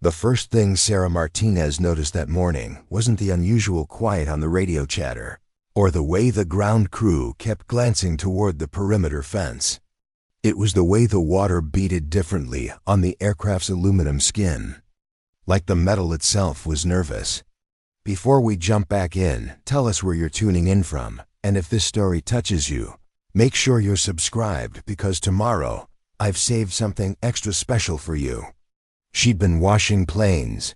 The first thing Sarah Martinez noticed that morning wasn't the unusual quiet on the radio chatter, or the way the ground crew kept glancing toward the perimeter fence. It was the way the water beaded differently on the aircraft's aluminum skin, like the metal itself was nervous. Before we jump back in, tell us where you're tuning in from, and if this story touches you, make sure you're subscribed because tomorrow, I've saved something extra special for you. She'd been washing planes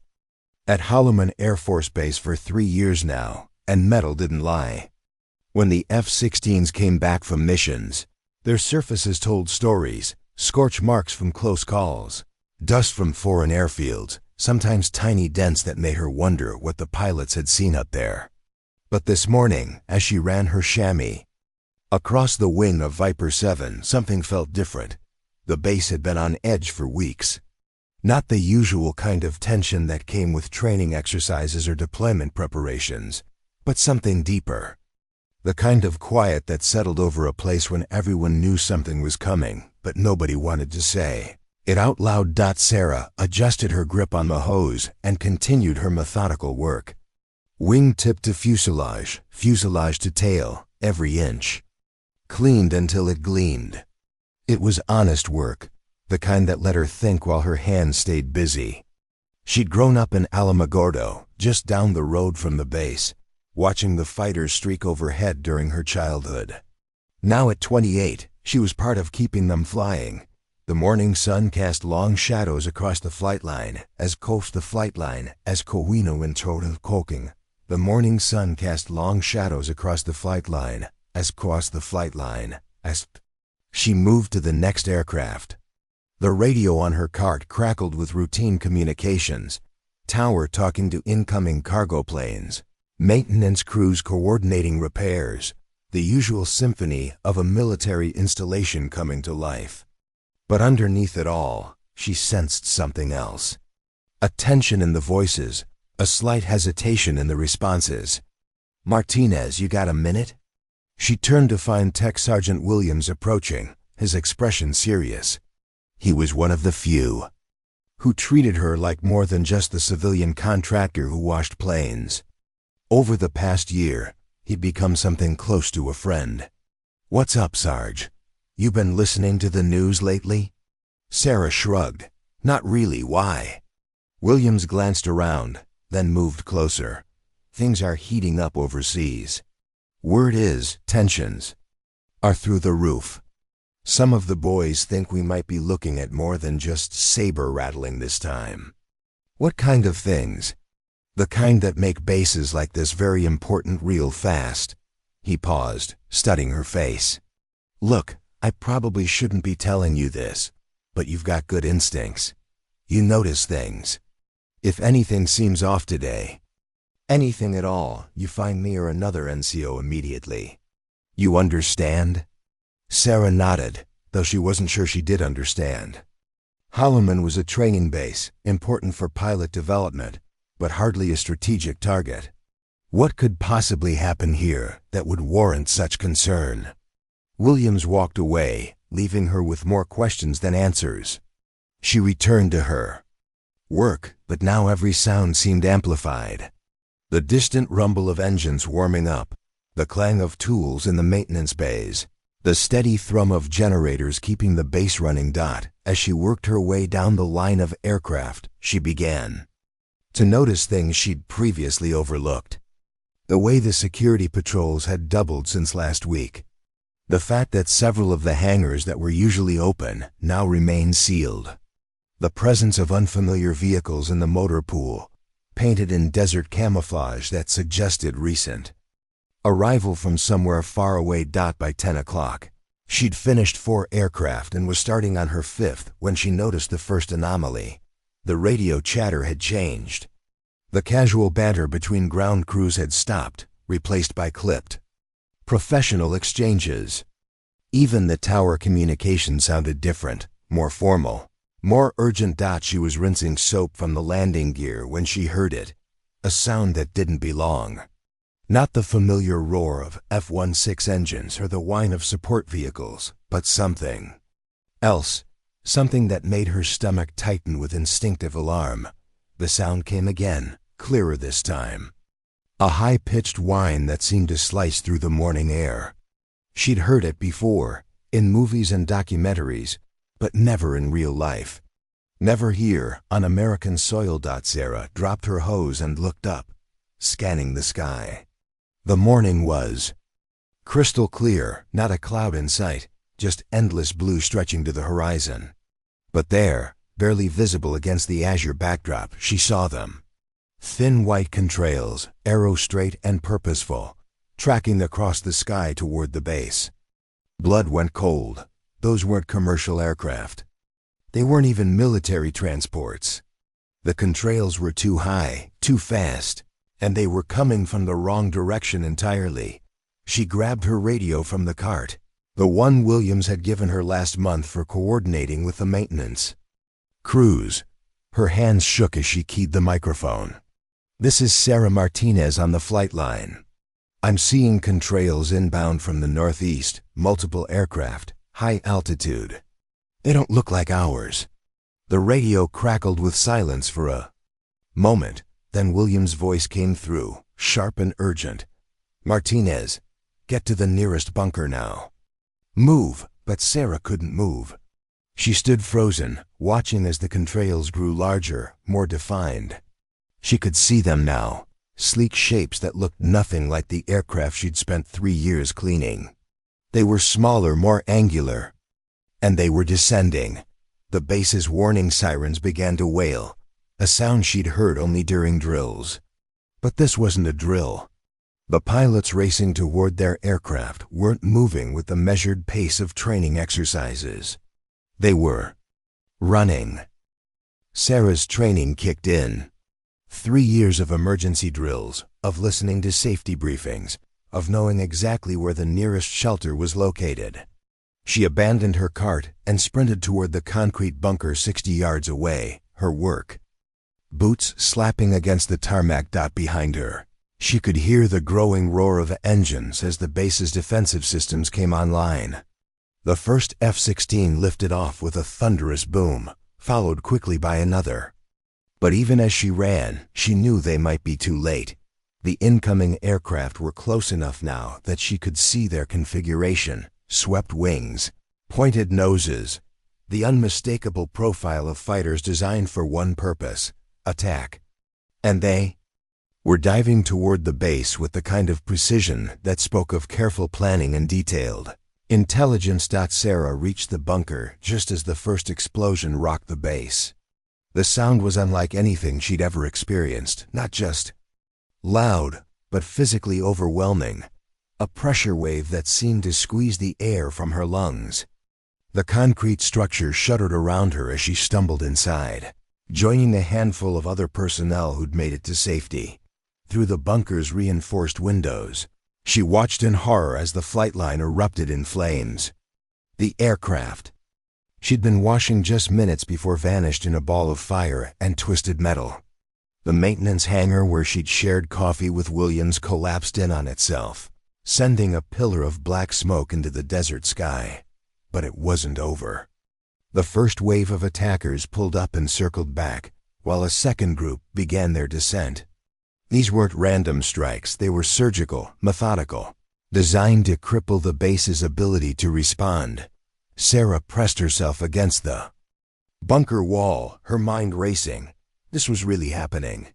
at Holloman Air Force Base for 3 years now, and metal didn't lie. When the F-16s came back from missions, their surfaces told stories, scorch marks from close calls, dust from foreign airfields, sometimes tiny dents that made her wonder what the pilots had seen up there. But this morning, as she ran her chamois across the wing of Viper 7, something felt different. The base had been on edge for weeks. Not the usual kind of tension that came with training exercises or deployment preparations, but something deeper. The kind of quiet that settled over a place when everyone knew something was coming, but nobody wanted to say it out loud. Sarah adjusted her grip on the hose and continued her methodical work. Wing tip to fuselage, fuselage to tail, every inch. Cleaned until it gleamed. It was honest work, the kind that let her think while her hands stayed busy. She'd grown up in Alamogordo, just down the road from the base, watching the fighters streak overhead during her childhood. Now at 28, she was part of keeping them flying. The morning sun cast long shadows across the flight line, as coast the flight line, as Kowino in total coking. The morning sun cast long shadows across the flight line, as cross the flight line, as she moved to the next aircraft. The radio on her cart crackled with routine communications, tower talking to incoming cargo planes, maintenance crews coordinating repairs, the usual symphony of a military installation coming to life. But underneath it all, she sensed something else. A tension in the voices, a slight hesitation in the responses. "Martinez, you got a minute?" She turned to find Tech Sergeant Williams approaching, his expression serious. He was one of the few who treated her like more than just the civilian contractor who washed planes. Over the past year, he'd become something close to a friend. "What's up, Sarge? You been listening to the news lately?" Sarah shrugged. "Not really, why?" Williams glanced around, then moved closer. "Things are heating up overseas. Word is, tensions are through the roof. Some of the boys think we might be looking at more than just saber rattling this time." "What kind of things?" "The kind that make bases like this very important real fast." He paused, studying her face. "Look, I probably shouldn't be telling you this, but you've got good instincts. You notice things. If anything seems off today, anything at all, you find me or another NCO immediately. You understand?" Sarah nodded, though she wasn't sure she did understand. Holloman was a training base, important for pilot development, but hardly a strategic target. What could possibly happen here that would warrant such concern? Williams walked away, leaving her with more questions than answers. She returned to her work, but now every sound seemed amplified. The distant rumble of engines warming up, the clang of tools in the maintenance bays, the steady thrum of generators keeping the base running. As she worked her way down the line of aircraft, she began to notice things she'd previously overlooked. The way the security patrols had doubled since last week. The fact that several of the hangars that were usually open now remained sealed. The presence of unfamiliar vehicles in the motor pool, painted in desert camouflage that suggested recent arrival from somewhere far away. By 10 o'clock, she'd finished 4 aircraft and was starting on her 5th when she noticed the first anomaly. The radio chatter had changed. The casual banter between ground crews had stopped, replaced by clipped, professional exchanges. Even the tower communication sounded different, more formal, more urgent. She was rinsing soap from the landing gear when she heard it, a sound that didn't belong. Not the familiar roar of F-16 engines or the whine of support vehicles, but something else, something that made her stomach tighten with instinctive alarm. The sound came again, clearer this time. A high-pitched whine that seemed to slice through the morning air. She'd heard it before, in movies and documentaries, but never in real life. Never here, on American soil. Sarah dropped her hose and looked up, scanning the sky. The morning was crystal clear, not a cloud in sight, just endless blue stretching to the horizon. But there, barely visible against the azure backdrop, she saw them. Thin white contrails, arrow-straight and purposeful, tracking across the sky toward the base. Blood went cold. Those weren't commercial aircraft. They weren't even military transports. The contrails were too high, too fast, and they were coming from the wrong direction entirely. She grabbed her radio from the cart, the one Williams had given her last month for coordinating with the maintenance crews. Her hands shook as she keyed the microphone. "This is Sarah Martinez on the flight line. I'm seeing contrails inbound from the northeast, multiple aircraft, high altitude. They don't look like ours." The radio crackled with silence for a moment, then Williams' voice came through, sharp and urgent. "Martinez, get to the nearest bunker now." Move, but Sarah couldn't move. She stood frozen, watching as the contrails grew larger, more defined. She could see them now, sleek shapes that looked nothing like the aircraft she'd spent 3 years cleaning. They were smaller, more angular. And they were descending. The base's warning sirens began to wail, a sound she'd heard only during drills. But this wasn't a drill. The pilots racing toward their aircraft weren't moving with the measured pace of training exercises. They were running. Sarah's training kicked in. 3 years of emergency drills, of listening to safety briefings, of knowing exactly where the nearest shelter was located. She abandoned her cart and sprinted toward the concrete bunker 60 yards away, her work. Boots slapping against the tarmac. Behind her, she could hear the growing roar of engines as the base's defensive systems came online. The first F-16 lifted off with a thunderous boom, followed quickly by another. But even as she ran, she knew they might be too late. The incoming aircraft were close enough now that she could see their configuration: swept wings, pointed noses, the unmistakable profile of fighters designed for one purpose: attack. And they were diving toward the base with the kind of precision that spoke of careful planning and detailed intelligence. Sarah reached the bunker just as the first explosion rocked the base. The sound was unlike anything she'd ever experienced, not just loud, but physically overwhelming, a pressure wave that seemed to squeeze the air from her lungs. The concrete structure shuddered around her as she stumbled inside, joining a handful of other personnel who'd made it to safety. Through the bunker's reinforced windows, she watched in horror as the flight line erupted in flames. The aircraft she'd been washing just minutes before vanished in a ball of fire and twisted metal. The maintenance hangar where she'd shared coffee with Williams collapsed in on itself, sending a pillar of black smoke into the desert sky. But it wasn't over. The first wave of attackers pulled up and circled back, while a second group began their descent. These weren't random strikes, they were surgical, methodical, designed to cripple the base's ability to respond. Sarah pressed herself against the bunker wall, her mind racing. This was really happening.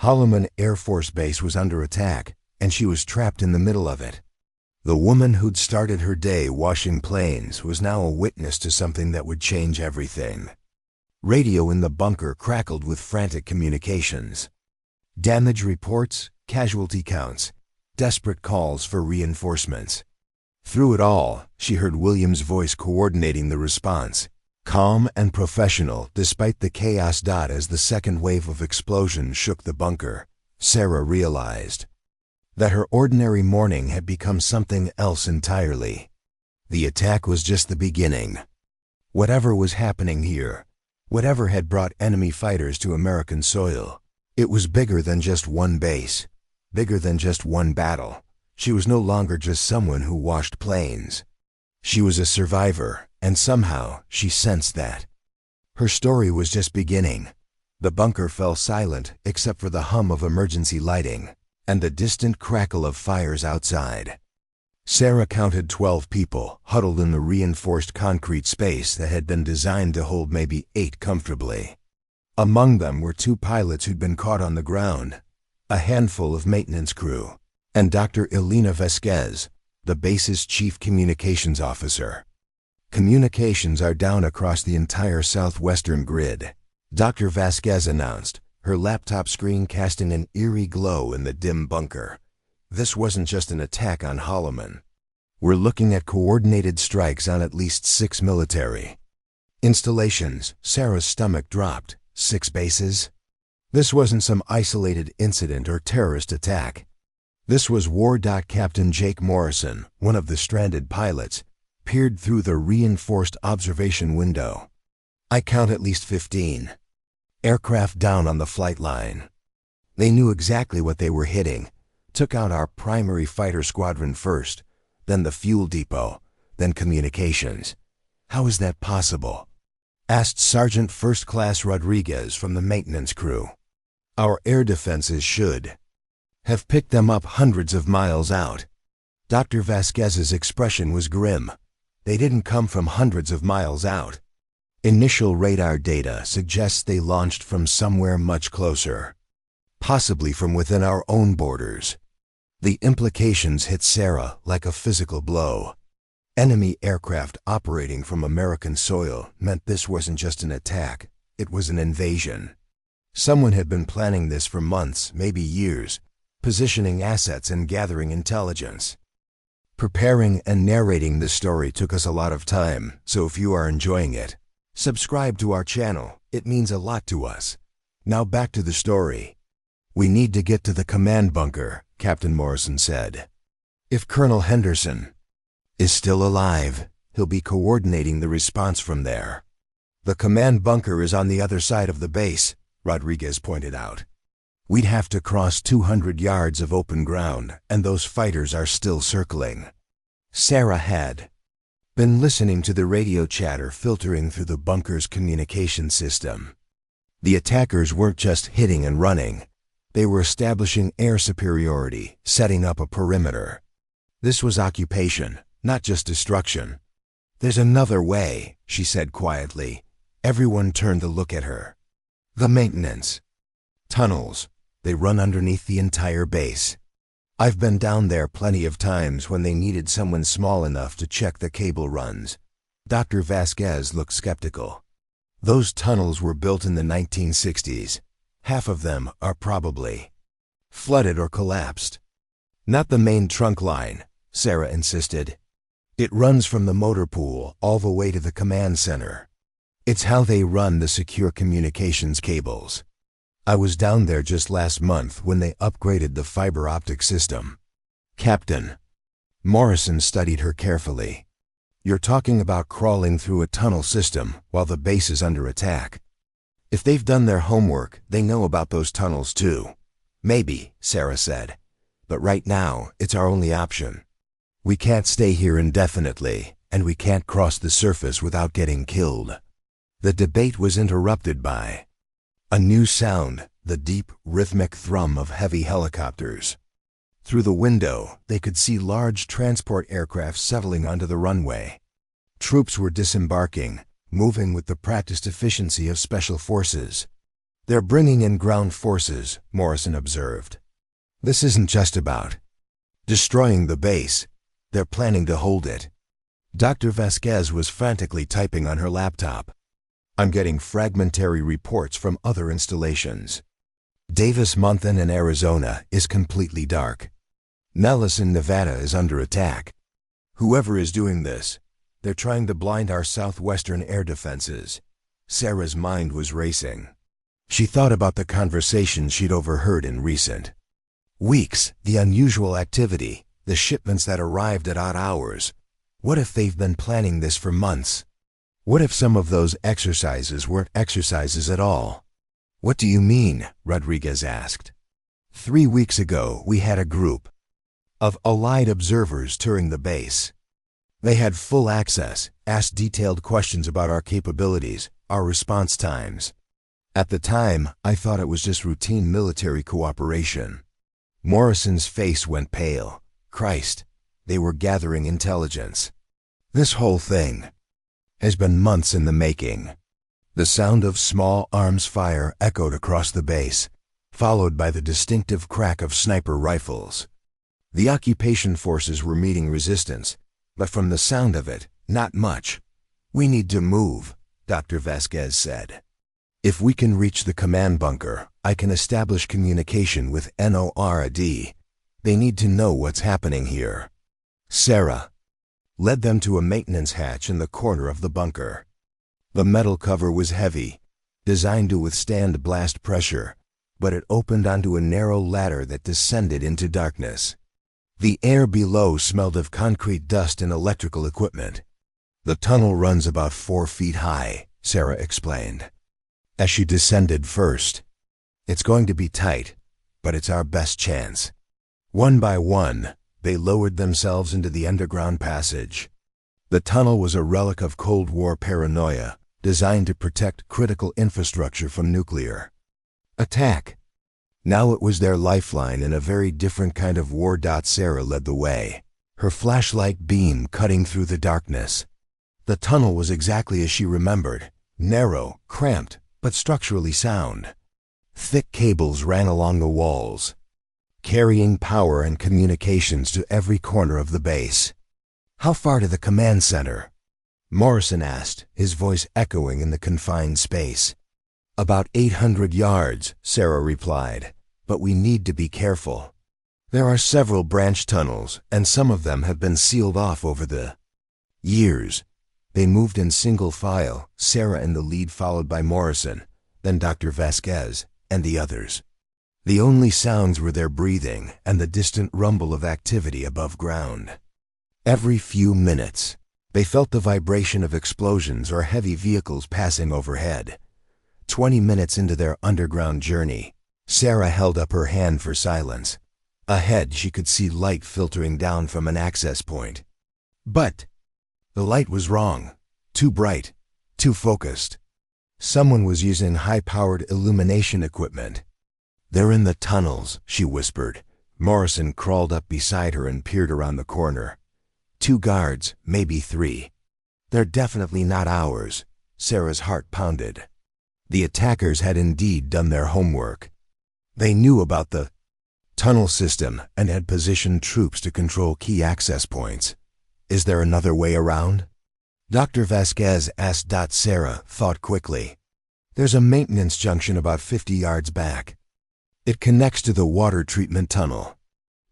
Holloman Air Force Base was under attack, and she was trapped in the middle of it. The woman who'd started her day washing planes was now a witness to something that would change everything. Radio in the bunker crackled with frantic communications. Damage reports, casualty counts, desperate calls for reinforcements. Through it all, she heard Williams' voice coordinating the response, calm and professional despite the chaos. As the second wave of explosions shook the bunker, Sarah realized that her ordinary morning had become something else entirely. The attack was just the beginning. Whatever was happening here, whatever had brought enemy fighters to American soil, it was bigger than just one base, bigger than just one battle. She was no longer just someone who washed planes. She was a survivor, and somehow she sensed that. Her story was just beginning. The bunker fell silent except for the hum of emergency lighting and the distant crackle of fires outside. Sarah counted 12 people huddled in the reinforced concrete space that had been designed to hold maybe 8 comfortably. Among them were 2 pilots who'd been caught on the ground, a handful of maintenance crew, and Dr. Elena Vasquez, the base's chief communications officer. Communications are down across the entire southwestern grid, Dr. Vasquez announced, her laptop screen casting an eerie glow in the dim bunker. This wasn't just an attack on Holloman. We're looking at coordinated strikes on at least 6 military installations. Sarah's stomach dropped. 6 bases? This wasn't some isolated incident or terrorist attack. This was war. Captain Jake Morrison, one of the stranded pilots, peered through the reinforced observation window. I count at least 15 aircraft down on the flight line. They knew exactly what they were hitting. Took out our primary fighter squadron first, then the fuel depot, then communications. How is that possible? Asked Sergeant First Class Rodriguez from the maintenance crew. Our air defenses should have picked them up hundreds of miles out. Dr. Vasquez's expression was grim. They didn't come from hundreds of miles out. Initial radar data suggests they launched from somewhere much closer, possibly from within our own borders. The implications hit Sarah like a physical blow. Enemy aircraft operating from American soil meant this wasn't just an attack, it was an invasion. Someone had been planning this for months, maybe years, positioning assets and gathering intelligence. Preparing and narrating this story took us a lot of time, so if you are enjoying it, subscribe to our channel. It means a lot to us. Now back to the story. We need to get to the command bunker, Captain Morrison said. If Colonel Henderson is still alive, he'll be coordinating the response from there. The command bunker is on the other side of the base, Rodriguez pointed out. We'd have to cross 200 yards of open ground, and those fighters are still circling. Sarah had been listening to the radio chatter filtering through the bunker's communication system. The attackers weren't just hitting and running. They were establishing air superiority, setting up a perimeter. This was occupation, not just destruction. There's another way, she said quietly. Everyone turned to look at her. The maintenance tunnels. They run underneath the entire base. I've been down there plenty of times when they needed someone small enough to check the cable runs. Dr. Vasquez looked skeptical. Those tunnels were built in the 1960s. Half of them are probably flooded or collapsed. Not the main trunk line, Sarah insisted. It runs from the motor pool all the way to the command center. It's how they run the secure communications cables. I was down there just last month when they upgraded the fiber optic system. Captain Morrison studied her carefully. You're talking about crawling through a tunnel system while the base is under attack. If they've done their homework, they know about those tunnels too. Maybe, Sarah said. But right now, it's our only option. We can't stay here indefinitely, and we can't cross the surface without getting killed. The debate was interrupted by a new sound, the deep, rhythmic thrum of heavy helicopters. Through the window, they could see large transport aircraft settling onto the runway. Troops were disembarking, moving with the practiced efficiency of special forces. They're bringing in ground forces, Morrison observed. This isn't just about destroying the base. They're planning to hold it. Dr. Vasquez was frantically typing on her laptop. I'm getting fragmentary reports from other installations. Davis Mountain in Arizona is completely dark. Nellis in Nevada is under attack. Whoever is doing this, they're trying to blind our southwestern air defenses. Sarah's mind was racing. She thought about the conversations she'd overheard in recent weeks, the unusual activity, the shipments that arrived at odd hours. What if they've been planning this for months? What if some of those exercises weren't exercises at all? What do you mean? Rodriguez asked. 3 weeks ago, we had a group of Allied observers touring the base. They had full access, asked detailed questions about our capabilities, our response times. At the time, I thought it was just routine military cooperation. Morrison's face went pale. Christ, they were gathering intelligence. This whole thing has been months in the making. The sound of small arms fire echoed across the base, followed by the distinctive crack of sniper rifles. The occupation forces were meeting resistance, but from the sound of it, not much. "We need to move," Dr. Vasquez said. "If we can reach the command bunker, I can establish communication with NORAD. They need to know what's happening here." Sarah led them to a maintenance hatch in the corner of the bunker. The metal cover was heavy, designed to withstand blast pressure, but it opened onto a narrow ladder that descended into darkness. The air below smelled of concrete dust and electrical equipment. "The tunnel runs about 4 feet high," Sarah explained, as she descended first. "It's going to be tight, but it's our best chance." One by one, they lowered themselves into the underground passage. The tunnel was a relic of Cold War paranoia, designed to protect critical infrastructure from nuclear attack. Now it was their lifeline in a very different kind of war. Sarah led the way, her flashlight beam cutting through the darkness. The tunnel was exactly as she remembered, narrow, cramped, but structurally sound. Thick cables ran along the walls, carrying power and communications to every corner of the base. "How far to the command center?" Morrison asked, his voice echoing in the confined space. "About 800 yards, Sarah replied, "but we need to be careful. There are several branch tunnels, and some of them have been sealed off over the years." They moved in single file, Sarah in the lead followed by Morrison, then Dr. Vasquez, and the others. The only sounds were their breathing and the distant rumble of activity above ground. Every few minutes, they felt the vibration of explosions or heavy vehicles passing overhead. 20 minutes into their underground journey, Sarah held up her hand for silence. Ahead, she could see light filtering down from an access point. But the light was wrong. Too bright, too focused. Someone was using high-powered illumination equipment. "They're in the tunnels," she whispered. Morrison crawled up beside her and peered around the corner. 2 guards, maybe 3. "They're definitely not ours." Sarah's heart pounded. The attackers had indeed done their homework. They knew about the tunnel system and had positioned troops to control key access points. "Is there another way around?" Dr. Vasquez asked. Sarah thought quickly. "There's a maintenance junction about 50 yards back. It connects to the water treatment tunnel.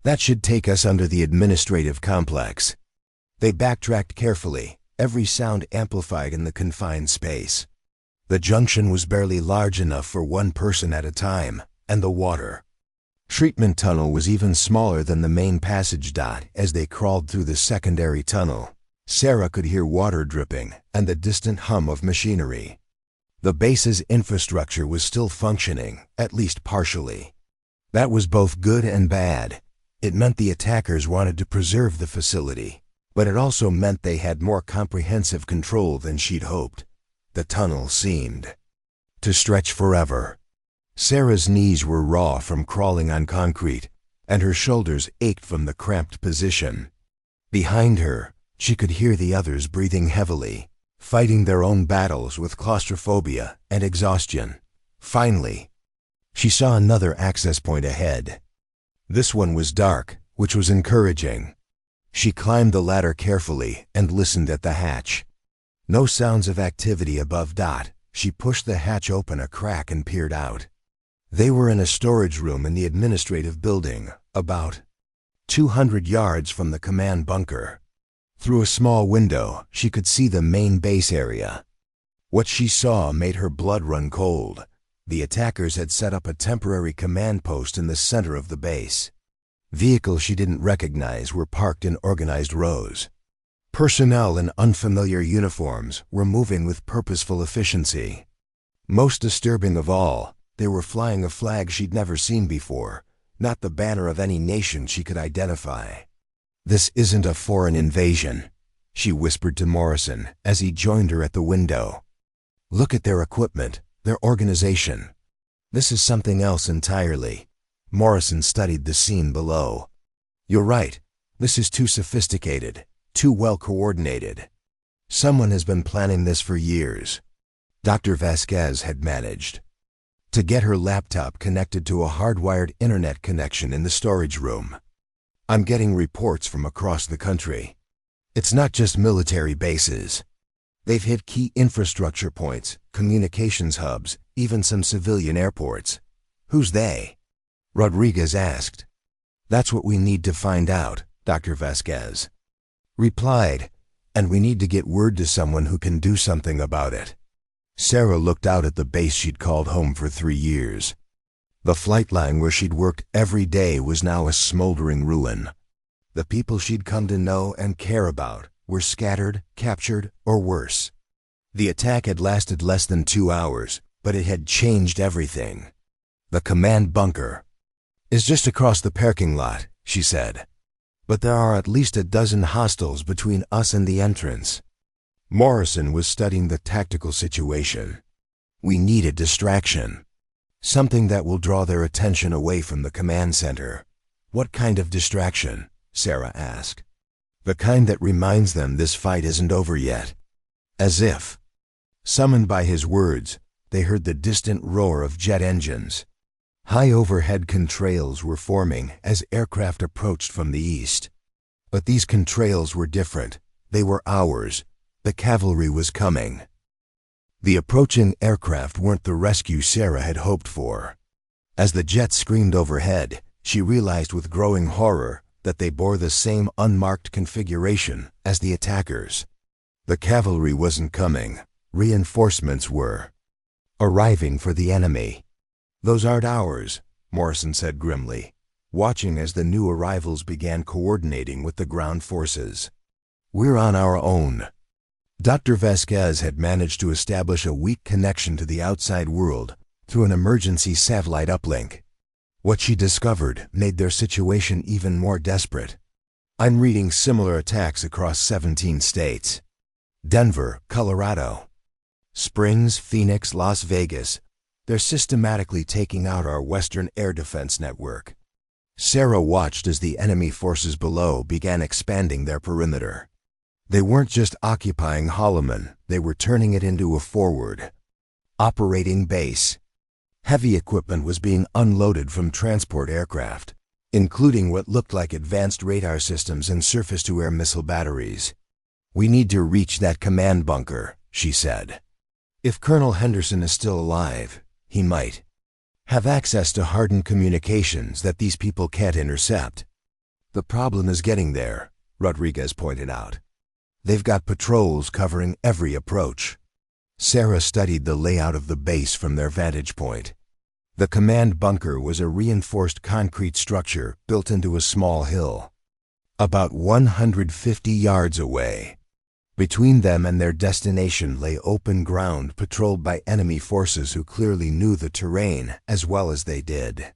That should take us under the administrative complex." They backtracked carefully, every sound amplified in the confined space. The junction was barely large enough for one person at a time, and the water treatment tunnel was even smaller than the main passage. As they crawled through the secondary tunnel, Sarah could hear water dripping and the distant hum of machinery. The base's infrastructure was still functioning, at least partially. That was both good and bad. It meant the attackers wanted to preserve the facility, but it also meant they had more comprehensive control than she'd hoped. The tunnel seemed to stretch forever. Sarah's knees were raw from crawling on concrete, and her shoulders ached from the cramped position. Behind her, she could hear the others breathing heavily, fighting their own battles with claustrophobia and exhaustion. Finally, she saw another access point ahead. This one was dark, which was encouraging. She climbed the ladder carefully and listened at the hatch. No sounds of activity above. She pushed the hatch open a crack and peered out. They were in a storage room in the administrative building, about 200 yards from the command bunker. Through a small window, she could see the main base area. What she saw made her blood run cold. The attackers had set up a temporary command post in the center of the base. Vehicles she didn't recognize were parked in organized rows. Personnel in unfamiliar uniforms were moving with purposeful efficiency. Most disturbing of all, they were flying a flag she'd never seen before, not the banner of any nation she could identify. "This isn't a foreign invasion," she whispered to Morrison as he joined her at the window. "Look at their equipment, their organization. This is something else entirely. Morrison studied the scene below. You're right. This is too sophisticated, too well coordinated. Someone has been planning this for years. Dr. Vasquez had managed to get her laptop connected to a hardwired internet connection in the storage room. I'm getting reports from across the country. It's not just military bases. They've hit key infrastructure points, communications hubs, even some civilian airports. Who's they? Rodriguez asked. That's what we need to find out, Dr. Vasquez replied, and we need to get word to someone who can do something about it. Sarah looked out at the base she'd called home for 3 years. The flight line where she'd worked every day was now a smoldering ruin. The people she'd come to know and care about were scattered, captured, or worse. The attack had lasted less than 2 hours, but it had changed everything. The command bunker is just across the parking lot, she said. But there are at least a dozen hostiles between us and the entrance. Morrison was studying the tactical situation. We need a distraction. Something that will draw their attention away from the command center. What kind of distraction? Sarah asked. The kind that reminds them this fight isn't over yet. As if, summoned by his words, they heard the distant roar of jet engines. High overhead contrails were forming as aircraft approached from the east. But these contrails were different. They were ours. The cavalry was coming. The approaching aircraft weren't the rescue Sarah had hoped for. As the jets screamed overhead, she realized with growing horror that they bore the same unmarked configuration as the attackers. The cavalry wasn't coming. Reinforcements were arriving for the enemy. Those aren't ours, Morrison said grimly, watching as the new arrivals began coordinating with the ground forces. We're on our own. Dr. Vasquez had managed to establish a weak connection to the outside world through an emergency satellite uplink. What she discovered made their situation even more desperate. I'm reading similar attacks across 17 states. Denver, Colorado, Springs, Phoenix, Las Vegas. They're systematically taking out our Western air defense network. Sarah watched as the enemy forces below began expanding their perimeter. They weren't just occupying Holloman, they were turning it into a forward operating base. Heavy equipment was being unloaded from transport aircraft, including what looked like advanced radar systems and surface-to-air missile batteries. We need to reach that command bunker, she said. If Colonel Henderson is still alive, he might have access to hardened communications that these people can't intercept. The problem is getting there, Rodriguez pointed out. They've got patrols covering every approach. Sarah studied the layout of the base from their vantage point. The command bunker was a reinforced concrete structure built into a small hill, about 150 yards away. Between them and their destination lay open ground patrolled by enemy forces who clearly knew the terrain as well as they did.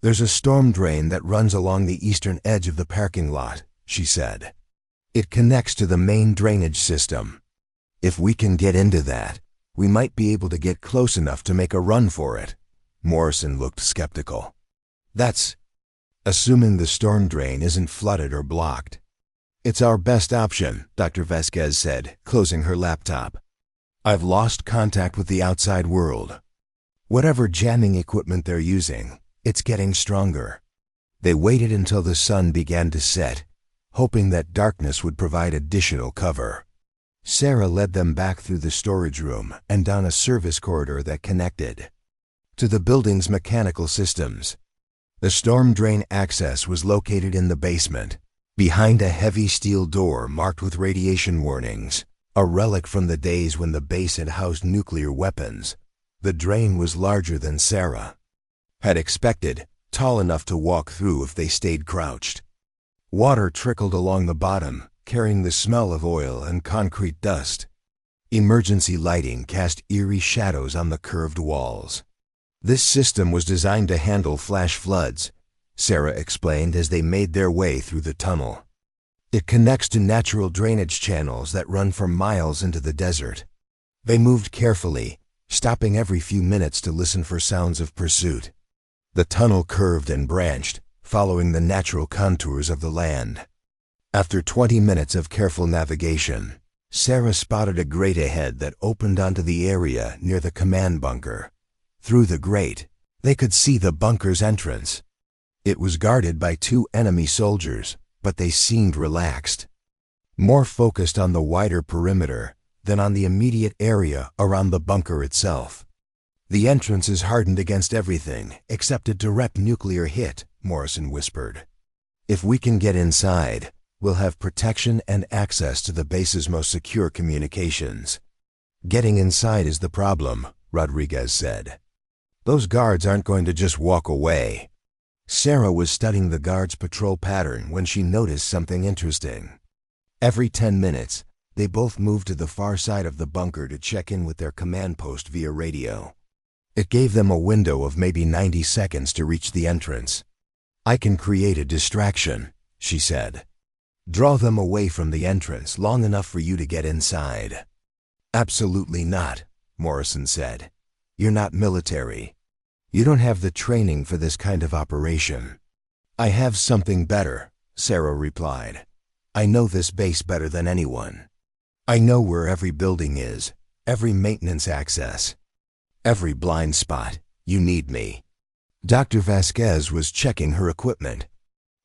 There's a storm drain that runs along the eastern edge of the parking lot, she said. It connects to the main drainage system. If we can get into that, we might be able to get close enough to make a run for it. Morrison looked skeptical. That's assuming the storm drain isn't flooded or blocked. It's our best option, Dr. Vasquez said, closing her laptop. I've lost contact with the outside world. Whatever jamming equipment they're using, it's getting stronger. They waited until the sun began to set, hoping that darkness would provide additional cover. Sarah led them back through the storage room and down a service corridor that connected to the building's mechanical systems. The storm drain access was located in the basement, behind a heavy steel door marked with radiation warnings, a relic from the days when the base had housed nuclear weapons. The drain was larger than Sarah had expected, tall enough to walk through if they stayed crouched. Water trickled along the bottom, carrying the smell of oil and concrete dust. Emergency lighting cast eerie shadows on the curved walls. This system was designed to handle flash floods, Sarah explained as they made their way through the tunnel. It connects to natural drainage channels that run for miles into the desert. They moved carefully, stopping every few minutes to listen for sounds of pursuit. The tunnel curved and branched, following the natural contours of the land. After 20 minutes of careful navigation, Sarah spotted a grate ahead that opened onto the area near the command bunker. Through the grate, they could see the bunker's entrance. It was guarded by 2 enemy soldiers, but they seemed relaxed, more focused on the wider perimeter than on the immediate area around the bunker itself. The entrance is hardened against everything except a direct nuclear hit, Morrison whispered. If we can get inside, we'll have protection and access to the base's most secure communications. Getting inside is the problem, Rodriguez said. Those guards aren't going to just walk away. Sarah was studying the guards' patrol pattern when she noticed something interesting. Every 10 minutes, they both moved to the far side of the bunker to check in with their command post via radio. It gave them a window of maybe 90 seconds to reach the entrance. I can create a distraction, she said. Draw them away from the entrance long enough for you to get inside. Absolutely not, Morrison said. You're not military. You don't have the training for this kind of operation. I have something better, Sarah replied. I know this base better than anyone. I know where every building is, every maintenance access, every blind spot. You need me. Dr. Vasquez was checking her equipment.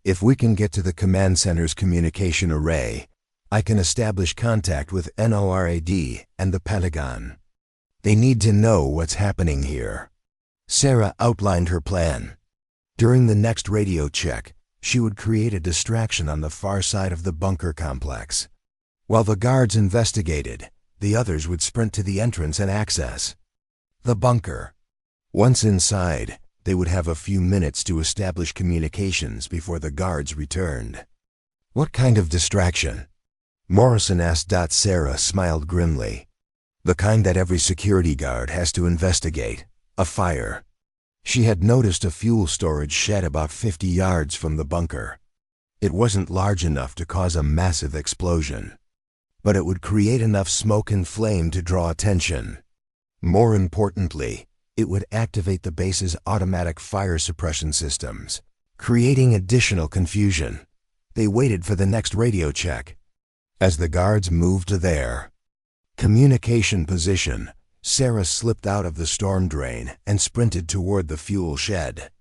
If we can get to the command center's communication array, I can establish contact with NORAD and the Pentagon. They need to know what's happening here. Sarah outlined her plan. During the next radio check, she would create a distraction on the far side of the bunker complex. While the guards investigated, the others would sprint to the entrance and access the bunker. Once inside, they would have a few minutes to establish communications before the guards returned. What kind of distraction? Morrison asked. Sarah smiled grimly. The kind that every security guard has to investigate. A fire. She had noticed a fuel storage shed about 50 yards from the bunker. It wasn't large enough to cause a massive explosion, but it would create enough smoke and flame to draw attention. More importantly, it would activate the base's automatic fire suppression systems, creating additional confusion. They waited for the next radio check. As the guards moved to their communication position, Sarah slipped out of the storm drain and sprinted toward the fuel shed.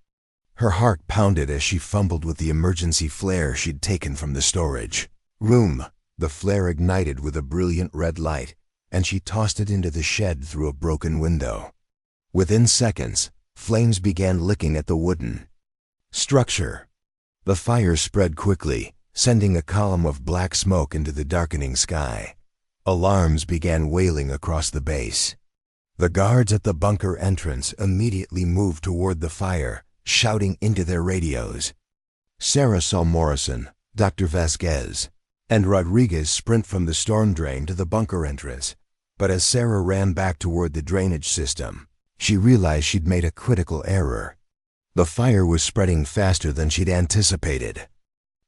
Her heart pounded as she fumbled with the emergency flare she'd taken from the storage room. The flare ignited with a brilliant red light, and she tossed it into the shed through a broken window. Within seconds, flames began licking at the wooden structure. The fire spread quickly, sending a column of black smoke into the darkening sky. Alarms began wailing across the base. The guards at the bunker entrance immediately moved toward the fire, shouting into their radios. Sarah saw Morrison, Dr. Vasquez, and Rodriguez sprint from the storm drain to the bunker entrance. But as Sarah ran back toward the drainage system, she realized she'd made a critical error. The fire was spreading faster than she'd anticipated,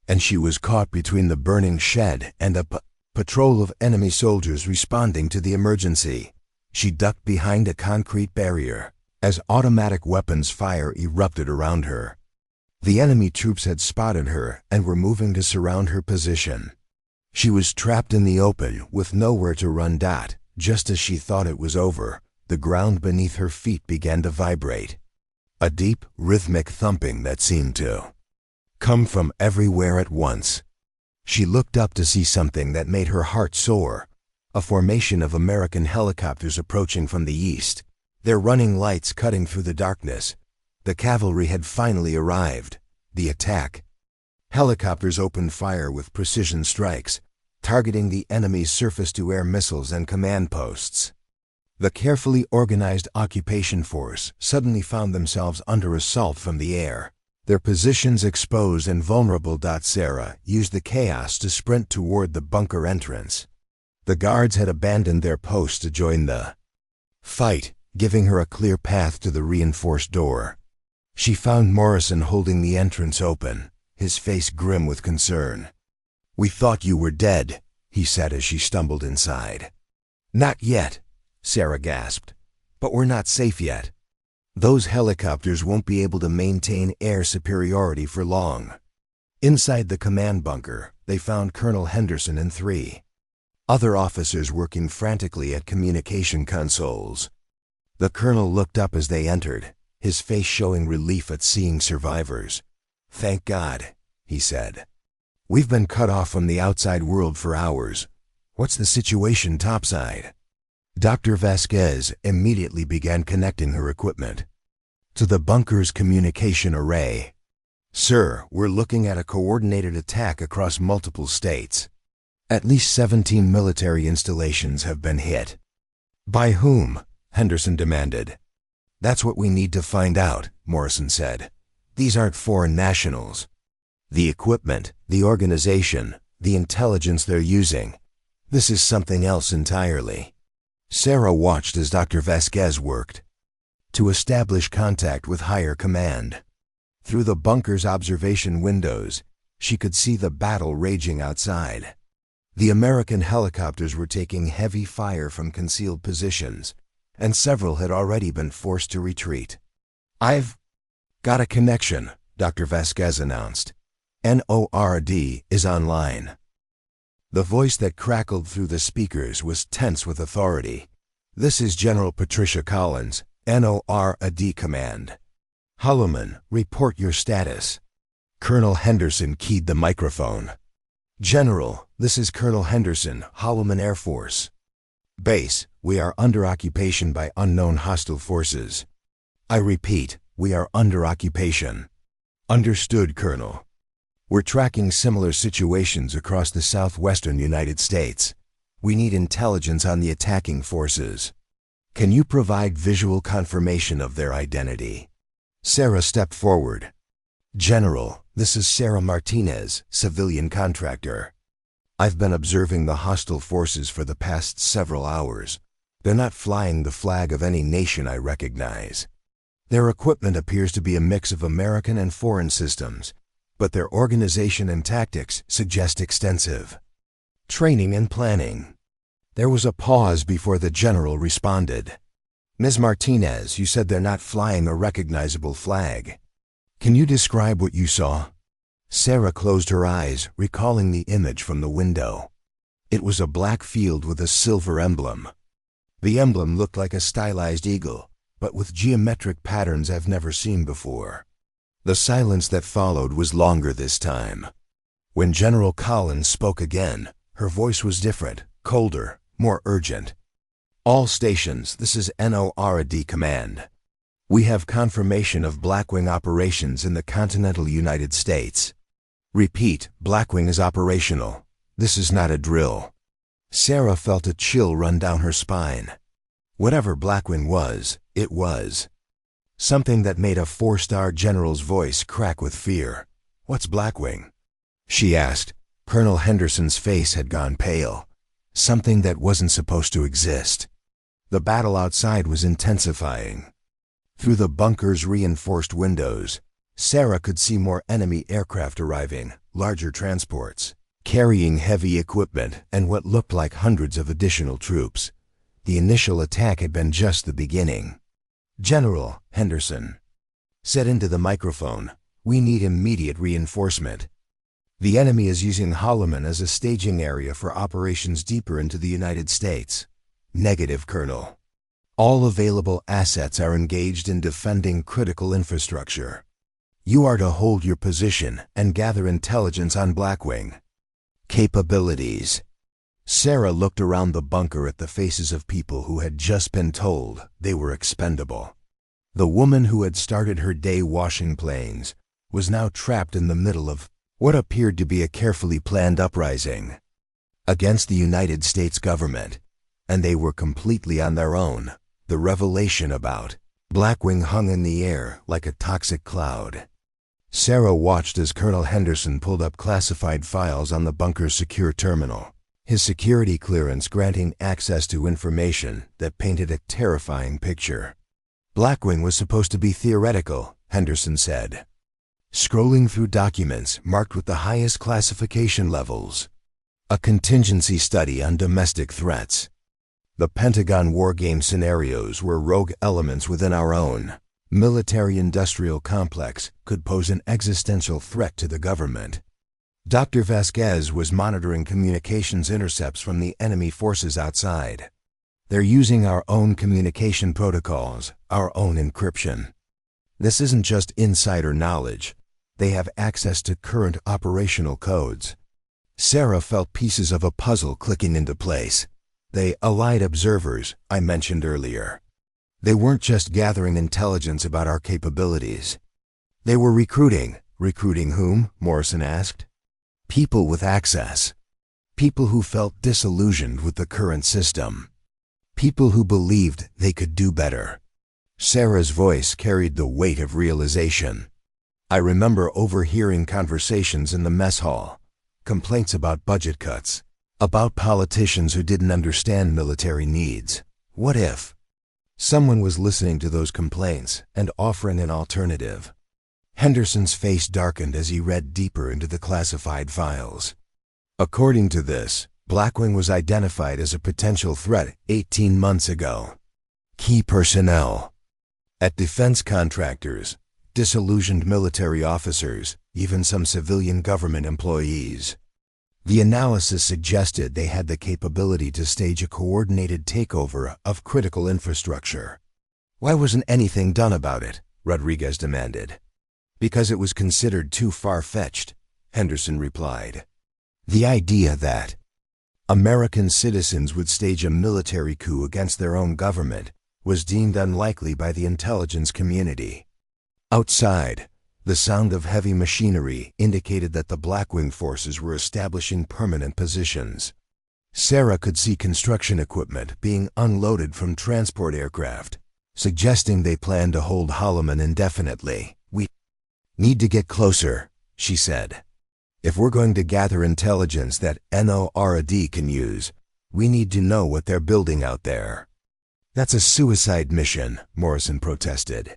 and she was caught between the burning shed and a patrol of enemy soldiers responding to the emergency. She ducked behind a concrete barrier as automatic weapons fire erupted around her. The enemy troops had spotted her and were moving to surround her position. She was trapped in the open with nowhere to run. Just as she thought it was over, the ground beneath her feet began to vibrate. A deep, rhythmic thumping that seemed to come from everywhere at once. She looked up to see something that made her heart soar. A formation of American helicopters approaching from the east, their running lights cutting through the darkness. The cavalry had finally arrived. The attack. Helicopters opened fire with precision strikes, targeting the enemy's surface-to-air missiles and command posts. The carefully organized occupation force suddenly found themselves under assault from the air, their positions exposed and vulnerable. Sarah used the chaos to sprint toward the bunker entrance. The guards had abandoned their posts to join the fight, giving her a clear path to the reinforced door. She found Morrison holding the entrance open, his face grim with concern. "We thought you were dead," he said as she stumbled inside. "Not yet," Sarah gasped. But we're not safe yet. Those helicopters won't be able to maintain air superiority for long. Inside the command bunker, they found Colonel Henderson and 3 other officers working frantically at communication consoles. The colonel looked up as they entered, his face showing relief at seeing survivors. "Thank God," he said. "We've been cut off from the outside world for hours. What's the situation topside?" Dr. Vasquez immediately began connecting her equipment to the bunker's communication array. "Sir, we're looking at a coordinated attack across multiple states. At least 17 military installations have been hit." "By whom?" Henderson demanded. "That's what we need to find out," Morrison said. "These aren't foreign nationals. The equipment, the organization, the intelligence they're using, this is something else entirely." Sarah watched as Dr. Vasquez worked to establish contact with higher command. Through the bunker's observation windows, she could see the battle raging outside. The American helicopters were taking heavy fire from concealed positions, and several had already been forced to retreat. "I've got a connection," Dr. Vasquez announced. "NORD is online." The voice that crackled through the speakers was tense with authority. "This is General Patricia Collins, NORD Command. Holloman, report your status." Colonel Henderson keyed the microphone. "General, this is Colonel Henderson, Holloman Air Force. Base, we are under occupation by unknown hostile forces. I repeat, we are under occupation." "Understood, Colonel. We're tracking similar situations across the southwestern United States. We need intelligence on the attacking forces. Can you provide visual confirmation of their identity?" Sarah stepped forward. "General, this is Sarah Martinez, civilian contractor. I've been observing the hostile forces for the past several hours. They're not flying the flag of any nation I recognize. Their equipment appears to be a mix of American and foreign systems, but their organization and tactics suggest extensive training and planning." There was a pause before the general responded. "Ms. Martinez, you said they're not flying a recognizable flag. Can you describe what you saw?" Sarah closed her eyes, recalling the image from the window. It was a black field with a silver emblem. The emblem looked like a stylized eagle, but with geometric patterns I've never seen before. The silence that followed was longer this time. When General Collins spoke again, her voice was different, colder, more urgent. "All stations, this is NORD Command. We have confirmation of Blackwing operations in the continental United States. Repeat, Blackwing is operational. This is not a drill." Sarah felt a chill run down her spine. Whatever Blackwing was, it was something that made a 4-star general's voice crack with fear. "What's Blackwing?" she asked. Colonel Henderson's face had gone pale. Something that wasn't supposed to exist. The battle outside was intensifying. Through the bunker's reinforced windows, Sarah could see more enemy aircraft arriving, larger transports, carrying heavy equipment and what looked like hundreds of additional troops. The initial attack had been just the beginning. "General," Henderson said into the microphone, "we need immediate reinforcement. The enemy is using Holloman as a staging area for operations deeper into the United States." "Negative, Colonel. All available assets are engaged in defending critical infrastructure. You are to hold your position and gather intelligence on Blackwing." "Capabilities." Sarah looked around the bunker at the faces of people who had just been told they were expendable. The woman who had started her day washing planes was now trapped in the middle of what appeared to be a carefully planned uprising against the United States government, and they were completely on their own. The revelation about Blackwing hung in the air like a toxic cloud. Sarah watched as Colonel Henderson pulled up classified files on the bunker's secure terminal, his security clearance granting access to information that painted a terrifying picture. "Blackwing was supposed to be theoretical," Henderson said, scrolling through documents marked with the highest classification levels. "A contingency study on domestic threats. The Pentagon wargame scenarios where rogue elements within our own military-industrial complex could pose an existential threat to the government. Dr. Vasquez was monitoring communications intercepts from the enemy forces outside. They're using our own communication protocols, our own encryption. This isn't just insider knowledge. They have access to current operational codes. Sarah felt pieces of a puzzle clicking into place. They allied observers I mentioned earlier. They weren't just gathering intelligence about our capabilities. They were recruiting. Recruiting whom? Morrison asked. People with access. People who felt disillusioned with the current system. People who believed they could do better. Sarah's voice carried the weight of realization. I remember overhearing conversations in the mess hall. Complaints about budget cuts. About politicians who didn't understand military needs. What if someone was listening to those complaints and offering an alternative? Henderson's face darkened as he read deeper into the classified files. According to this, Blackwing was identified as a potential threat 18 months ago. Key personnel at defense contractors, disillusioned military officers, even some civilian government employees. The analysis suggested they had the capability to stage a coordinated takeover of critical infrastructure. Why wasn't anything done about it? Rodriguez demanded. Because it was considered too far-fetched, Henderson replied. The idea that American citizens would stage a military coup against their own government was deemed unlikely by the intelligence community. Outside, the sound of heavy machinery indicated that the Blackwing forces were establishing permanent positions. Sarah could see construction equipment being unloaded from transport aircraft, suggesting they planned to hold Holloman indefinitely. We need to get closer, she said. If we're going to gather intelligence that NORAD can use, we need to know what they're building out there. That's a suicide mission, Morrison protested.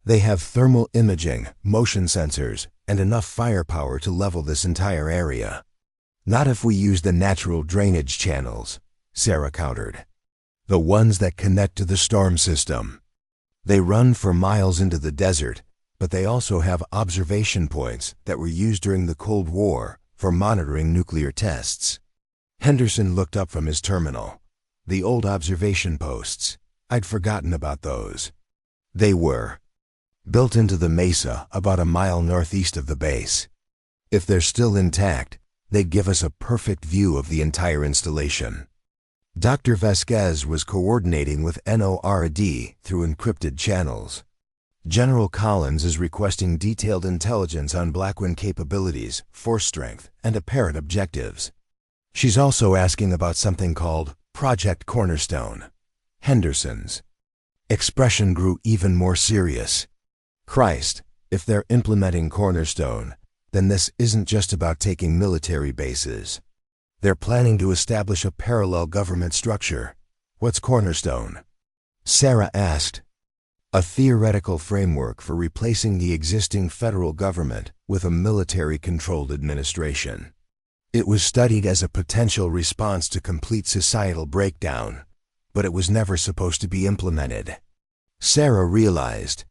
They have thermal imaging, motion sensors, and enough firepower to level this entire area. Not if we use the natural drainage channels, Sarah countered. The ones that connect to the storm system. They run for miles into the desert, but they also have observation points that were used during the Cold War for monitoring nuclear tests. Henderson looked up from his terminal. The old observation posts. I'd forgotten about those. They were built into the mesa about a mile northeast of the base. If they're still intact, they'd give us a perfect view of the entire installation. Dr. Vasquez was coordinating with NORAD through encrypted channels. General Collins is requesting detailed intelligence on Blackwing capabilities, force strength, and apparent objectives. She's also asking about something called Project Cornerstone. Henderson's expression grew even more serious. Christ, if they're implementing Cornerstone, then this isn't just about taking military bases. They're planning to establish a parallel government structure. What's Cornerstone? Sarah asked. A theoretical framework for replacing the existing federal government with a military-controlled administration. It was studied as a potential response to complete societal breakdown, but it was never supposed to be implemented. Sarah realized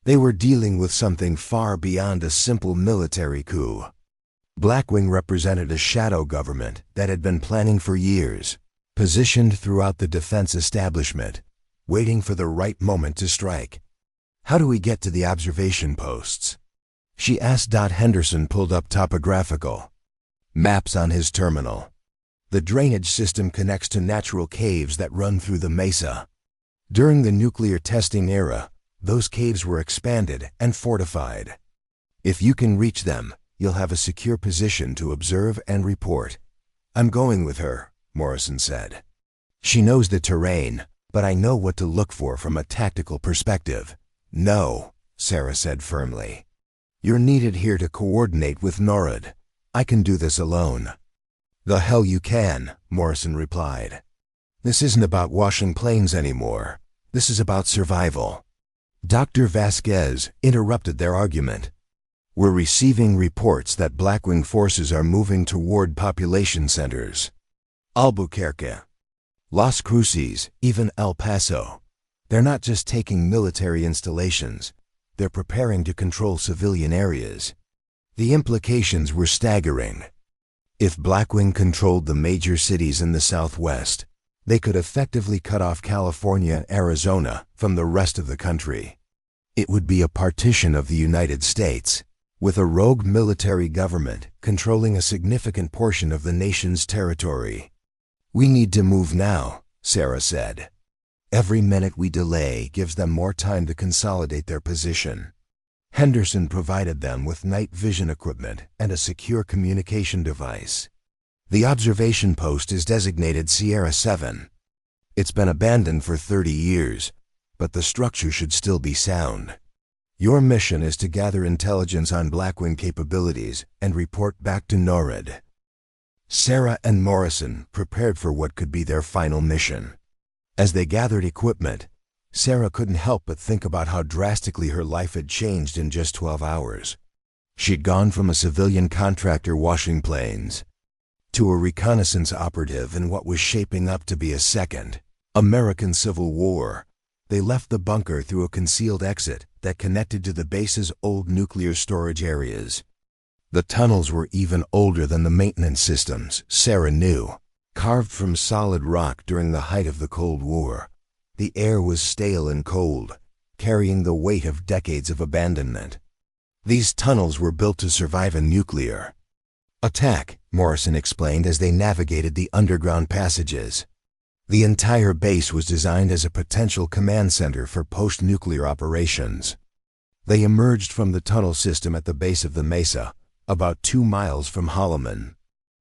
they were dealing with something far beyond a simple military coup. Blackwing represented a shadow government that had been planning for years, positioned throughout the defense establishment, waiting for the right moment to strike. How do we get to the observation posts? She asked. Henderson pulled up topographical maps on his terminal. The drainage system connects to natural caves that run through the mesa. During the nuclear testing era, those caves were expanded and fortified. If you can reach them, you'll have a secure position to observe and report. I'm going with her, Morrison said. She knows the terrain, but I know what to look for from a tactical perspective. No, Sarah said firmly. You're needed here to coordinate with NORAD. I can do this alone. The hell you can, Morrison replied. This isn't about washing planes anymore. This is about survival. Dr. Vasquez interrupted their argument. We're receiving reports that Blackwing forces are moving toward population centers. Albuquerque. Las Cruces, even El Paso. They're not just taking military installations, they're preparing to control civilian areas. The implications were staggering. If Blackwing controlled the major cities in the Southwest, they could effectively cut off California and Arizona from the rest of the country. It would be a partition of the United States, with a rogue military government controlling a significant portion of the nation's territory. "We need to move now," Sarah said. "Every minute we delay gives them more time to consolidate their position." Henderson provided them with night vision equipment and a secure communication device. The observation post is designated Sierra 7. It's been abandoned for 30 years, but the structure should still be sound. Your mission is to gather intelligence on Blackwing capabilities and report back to NORAD. Sarah and Morrison prepared for what could be their final mission. As they gathered equipment, Sarah couldn't help but think about how drastically her life had changed in just 12 hours. She'd gone from a civilian contractor washing planes to a reconnaissance operative in what was shaping up to be a second American Civil War. They left the bunker through a concealed exit that connected to the base's old nuclear storage areas. The tunnels were even older than the maintenance systems, Sarah knew. Carved from solid rock during the height of the Cold War, the air was stale and cold, carrying the weight of decades of abandonment. These tunnels were built to survive a nuclear attack, Morrison explained as they navigated the underground passages. The entire base was designed as a potential command center for post-nuclear operations. They emerged from the tunnel system at the base of the mesa, about 2 miles from Holloman.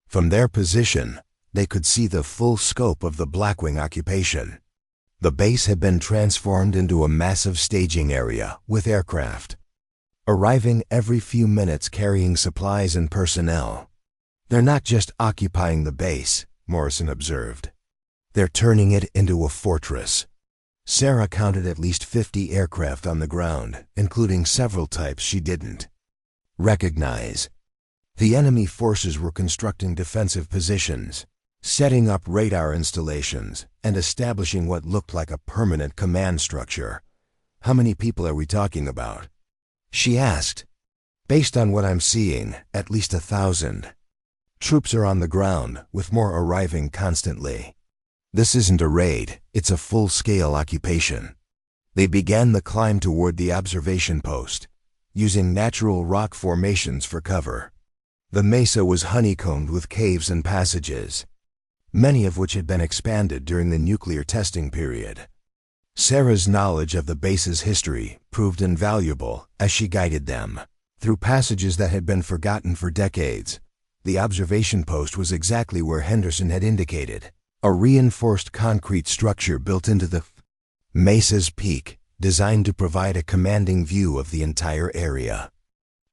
From their position, they could see the full scope of the Blackwing occupation. The base had been transformed into a massive staging area with aircraft, arriving every few minutes carrying supplies and personnel. "They're not just occupying the base," Morrison observed. "They're turning it into a fortress." Sarah counted at least 50 aircraft on the ground, including several types she didn't recognize. The enemy forces were constructing defensive positions, setting up radar installations, and establishing what looked like a permanent command structure. "How many people are we talking about?" she asked. "Based on what I'm seeing, at least 1,000. Troops are on the ground, with more arriving constantly. This isn't a raid, it's a full-scale occupation." They began the climb toward the observation post, using natural rock formations for cover. The mesa was honeycombed with caves and passages, many of which had been expanded during the nuclear testing period. Sarah's knowledge of the base's history proved invaluable as she guided them through passages that had been forgotten for decades. The observation post was exactly where Henderson had indicated, a reinforced concrete structure built into the mesa's peak, designed to provide a commanding view of the entire area.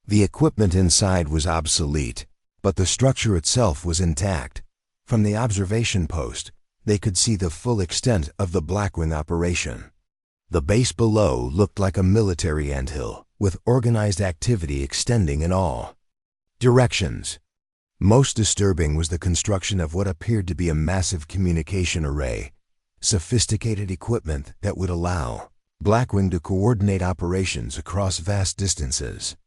The equipment inside was obsolete, but the structure itself was intact. From the observation post, they could see the full extent of the Blackwing operation. The base below looked like a military anthill, with organized activity extending in all directions. Most disturbing was the construction of what appeared to be a massive communication array, sophisticated equipment that would allow Blackwing to coordinate operations across vast distances.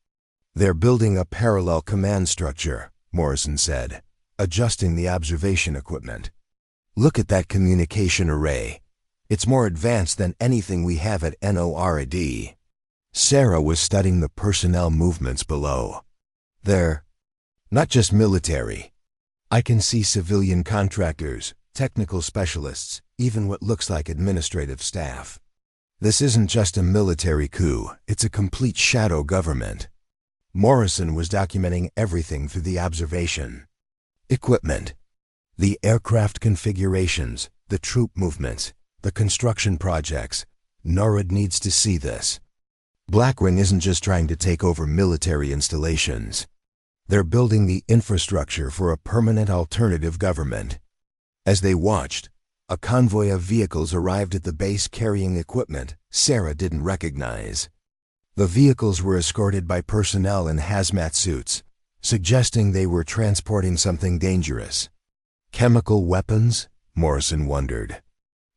"They're building a parallel command structure," Morrison said, adjusting the observation equipment. "Look at that communication array. It's more advanced than anything we have at NORAD." Sarah was studying the personnel movements below. "They're not just military. I can see civilian contractors, technical specialists, even what looks like administrative staff. This isn't just a military coup, it's a complete shadow government." Morrison was documenting everything through the observation equipment. The aircraft configurations, the troop movements, the construction projects. NORAD needs to see this. Blackwing isn't just trying to take over military installations. They're building the infrastructure for a permanent alternative government. As they watched, a convoy of vehicles arrived at the base carrying equipment Sarah didn't recognize. The vehicles were escorted by personnel in hazmat suits, suggesting they were transporting something dangerous. "Chemical weapons?" Morrison wondered.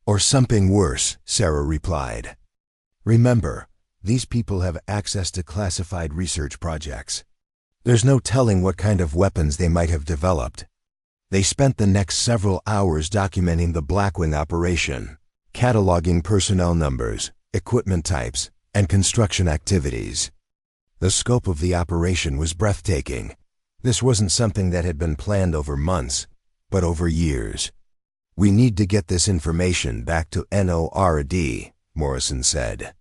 Or something worse, Sarah replied. Remember, these people have access to classified research projects. There's no telling what kind of weapons they might have developed. They spent the next several hours documenting the Blackwing operation, cataloging personnel numbers, equipment types, and construction activities. The scope of the operation was breathtaking. This wasn't something that had been planned over months, but over years. We need to get this information back to NORD, Morrison said.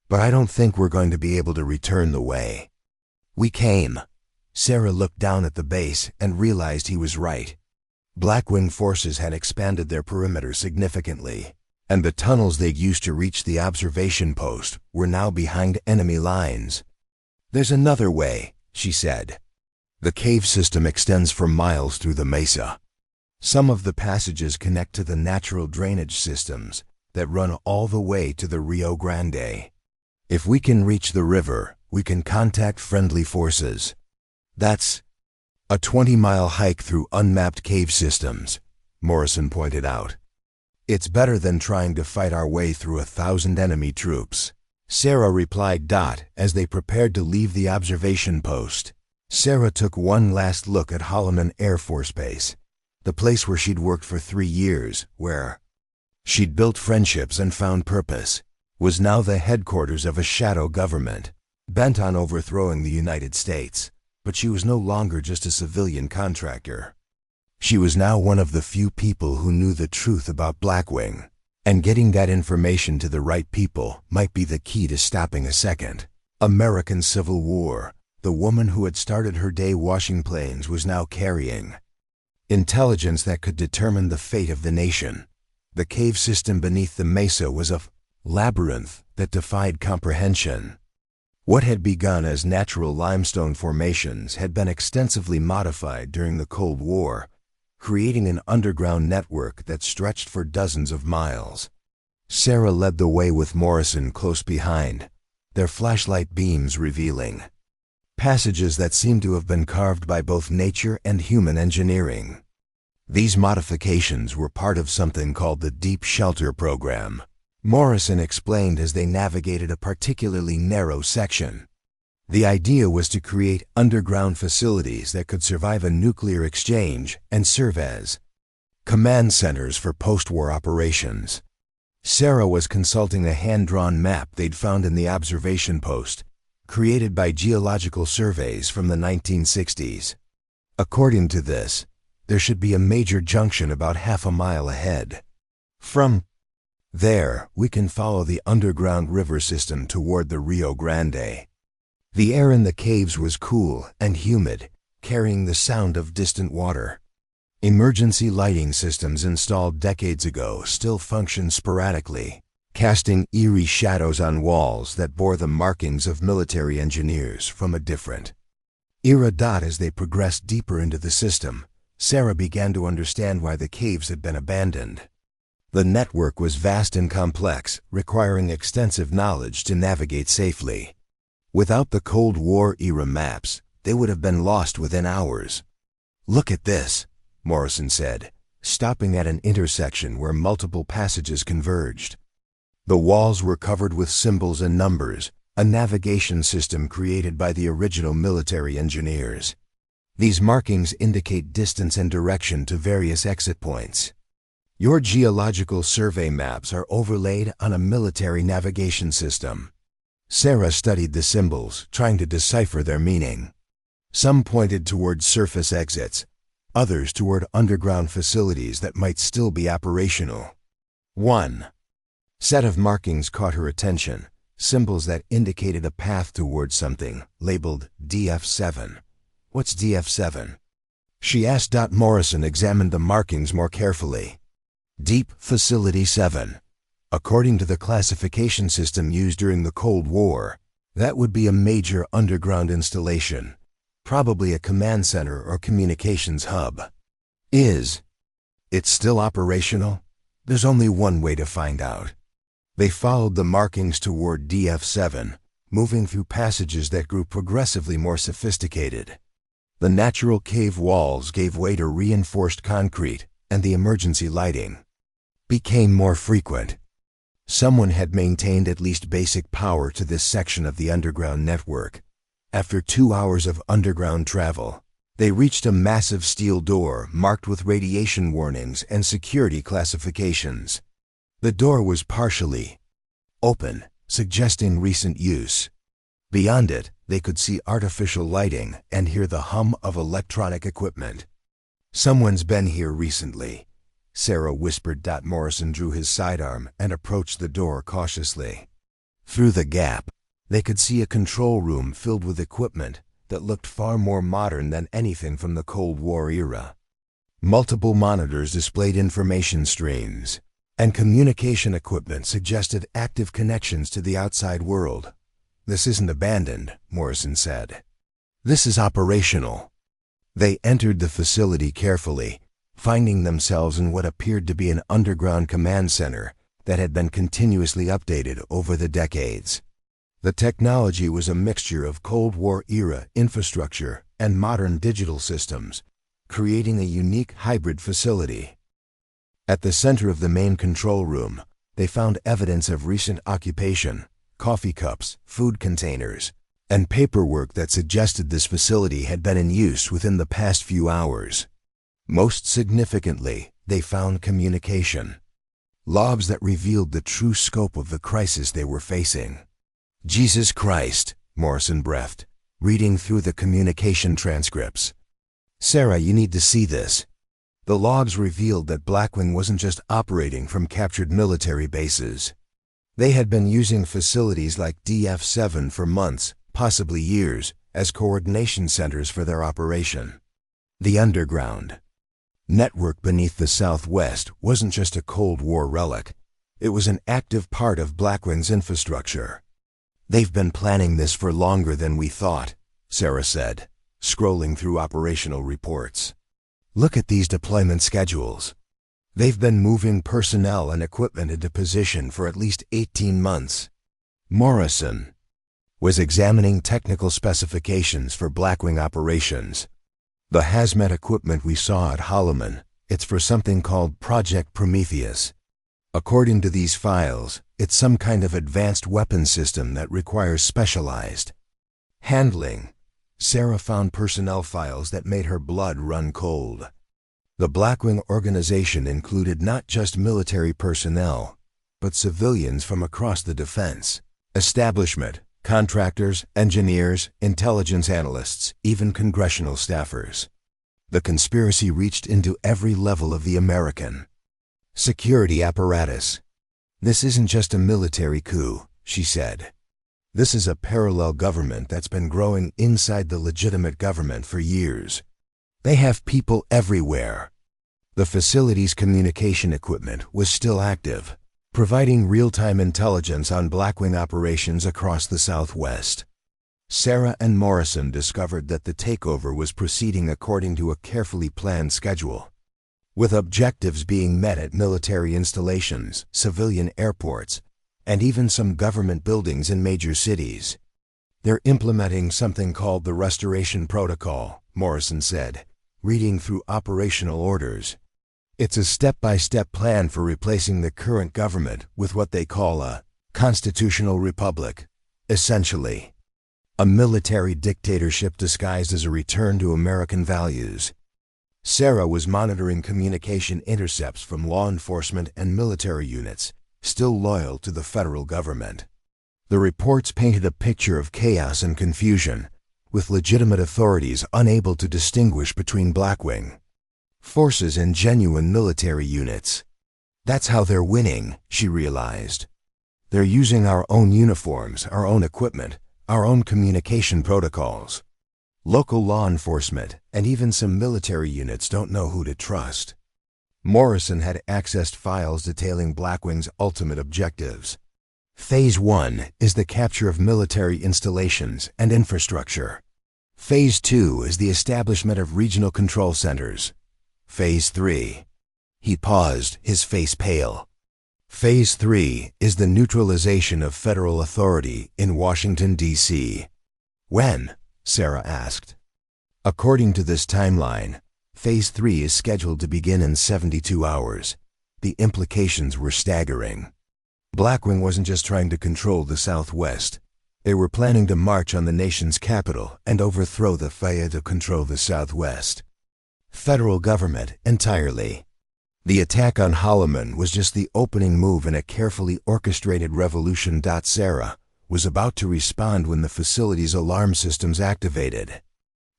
But I don't think we're going to be able to return the way we came. Sarah looked down at the base and realized he was right. Blackwing forces had expanded their perimeter significantly, and the tunnels they'd used to reach the observation post were now behind enemy lines. There's another way, she said. The cave system extends for miles through the mesa. Some of the passages connect to the natural drainage systems that run all the way to the Rio Grande. If we can reach the river, we can contact friendly forces. That's a 20-mile hike through unmapped cave systems, Morrison pointed out. It's better than trying to fight our way through 1,000 enemy troops. Sarah replied. As they prepared to leave the observation post, Sarah took one last look at Holloman Air Force Base, the place where she'd worked for 3 years, where she'd built friendships and found purpose, was now the headquarters of a shadow government, bent on overthrowing the United States. But she was no longer just a civilian contractor. She was now one of the few people who knew the truth about Blackwing, and getting that information to the right people might be the key to stopping a second American Civil War. The woman who had started her day washing planes was now carrying intelligence that could determine the fate of the nation. The cave system beneath the mesa was a labyrinth that defied comprehension. What had begun as natural limestone formations had been extensively modified during the Cold War, creating an underground network that stretched for dozens of miles. Sarah led the way with Morrison close behind, their flashlight beams revealing passages that seemed to have been carved by both nature and human engineering. These modifications were part of something called the Deep Shelter Program, Morrison explained as they navigated a particularly narrow section. The idea was to create underground facilities that could survive a nuclear exchange and serve as command centers for post-war operations. Sarah was consulting a hand-drawn map they'd found in the observation post, created by geological surveys from the 1960s. According to this, there should be a major junction about half a mile ahead. From there, we can follow the underground river system toward the Rio Grande. The air in the caves was cool and humid, carrying the sound of distant water. Emergency lighting systems installed decades ago still function sporadically, casting eerie shadows on walls that bore the markings of military engineers from a different era. As they progressed deeper into the system, Sarah began to understand why the caves had been abandoned. The network was vast and complex, requiring extensive knowledge to navigate safely. Without the Cold War-era maps, they would have been lost within hours. Look at this, Morrison said, stopping at an intersection where multiple passages converged. The walls were covered with symbols and numbers, a navigation system created by the original military engineers. These markings indicate distance and direction to various exit points. Your geological survey maps are overlaid on a military navigation system. Sarah studied the symbols, trying to decipher their meaning. Some pointed toward surface exits, others toward underground facilities that might still be operational. One set of markings caught her attention, symbols that indicated a path towards something, labeled DF7. What's DF7? She asked. Morrison examined the markings more carefully. Deep Facility 7. According to the classification system used during the Cold War, that would be a major underground installation, probably a command center or communications hub. Is it still operational? There's only one way to find out. They followed the markings toward DF7, moving through passages that grew progressively more sophisticated. The natural cave walls gave way to reinforced concrete and the emergency lighting. became more frequent. Someone had maintained at least basic power to this section of the underground network. After 2 hours of underground travel, they reached a massive steel door marked with radiation warnings and security classifications. The door was partially open, suggesting recent use. Beyond it, they could see artificial lighting and hear the hum of electronic equipment. "Someone's been here recently," Sarah whispered. Morrison drew his sidearm and approached the door cautiously. Through the gap, they could see a control room filled with equipment that looked far more modern than anything from the Cold War era. Multiple monitors displayed information streams, and communication equipment suggested active connections to the outside world. "This isn't abandoned," Morrison said. "This is operational." They entered the facility carefully, finding themselves in what appeared to be an underground command center that had been continuously updated over the decades. The technology was a mixture of Cold War-era infrastructure and modern digital systems, creating a unique hybrid facility. At the center of the main control room, they found evidence of recent occupation: coffee cups, food containers, and paperwork that suggested this facility had been in use within the past few hours. Most significantly, they found communication logs that revealed the true scope of the crisis they were facing. "Jesus Christ," Morrison breathed, reading through the communication transcripts. "Sarah, you need to see this." The logs revealed that Blackwing wasn't just operating from captured military bases. They had been using facilities like DF-7 for months, possibly years, as coordination centers for their operation. The underground network beneath the Southwest wasn't just a Cold War relic. It was an active part of Blackwing's infrastructure. "They've been planning this for longer than we thought," Sarah said, scrolling through operational reports. "Look at these deployment schedules. They've been moving personnel and equipment into position for at least 18 months. Morrison was examining technical specifications for Blackwing operations. "The hazmat equipment we saw at Holloman, it's for something called Project Prometheus. According to these files, it's some kind of advanced weapon system that requires specialized handling." Sarah found personnel files that made her blood run cold. The Blackwing organization included not just military personnel, but civilians from across the defense establishment, contractors, engineers, intelligence analysts, even congressional staffers. The conspiracy reached into every level of the American security apparatus. "This isn't just a military coup," she said. "This is a parallel government that's been growing inside the legitimate government for years. They have people everywhere." The facility's communication equipment was still active, providing real-time intelligence on Blackwing operations across the Southwest. Sarah and Morrison discovered that the takeover was proceeding according to a carefully planned schedule, with objectives being met at military installations, civilian airports, and even some government buildings in major cities. "They're implementing something called the Restoration Protocol," Morrison said, reading through operational orders. "It's a step-by-step plan for replacing the current government with what they call a constitutional republic, essentially a military dictatorship disguised as a return to American values." Sarah was monitoring communication intercepts from law enforcement and military units, still loyal to the federal government. The reports painted a picture of chaos and confusion, with legitimate authorities unable to distinguish between Blackwing forces and genuine military units. "That's how they're winning," she realized. "They're using our own uniforms, our own equipment, our own communication protocols. Local law enforcement and even some military units don't know who to trust." Morrison had accessed files detailing Blackwing's ultimate objectives. Phase 1 is the capture of military installations and infrastructure. Phase 2 is the establishment of regional control centers. Phase 3. He paused, his face pale. Phase 3 is the neutralization of federal authority in Washington, D.C. "When?" Sarah asked. "According to this timeline, Phase 3 is scheduled to begin in 72 hours. the implications were staggering. Blackwing wasn't just trying to control the Southwest. They were planning to march on the nation's capital and overthrow the FIA to control the Southwest. Federal government entirely. The attack on Holloman was just the opening move in a carefully orchestrated revolution. Sarah was about to respond when the facility's alarm systems activated.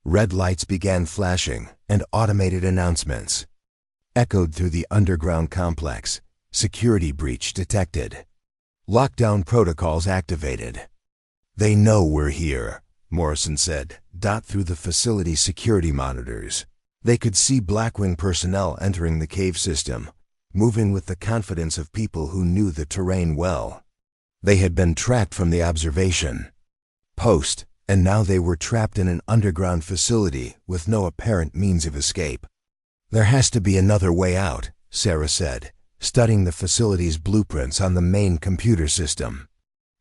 Red lights began flashing, and automated announcements echoed through the underground complex. Security breach detected. Lockdown protocols activated. "They know we're here," Morrison said, through the facility's security monitors. They could see Blackwing personnel entering the cave system, moving with the confidence of people who knew the terrain well. They had been tracked from the observation post, and now they were trapped in an underground facility with no apparent means of escape. "There has to be another way out," Sarah said, studying the facility's blueprints on the main computer system.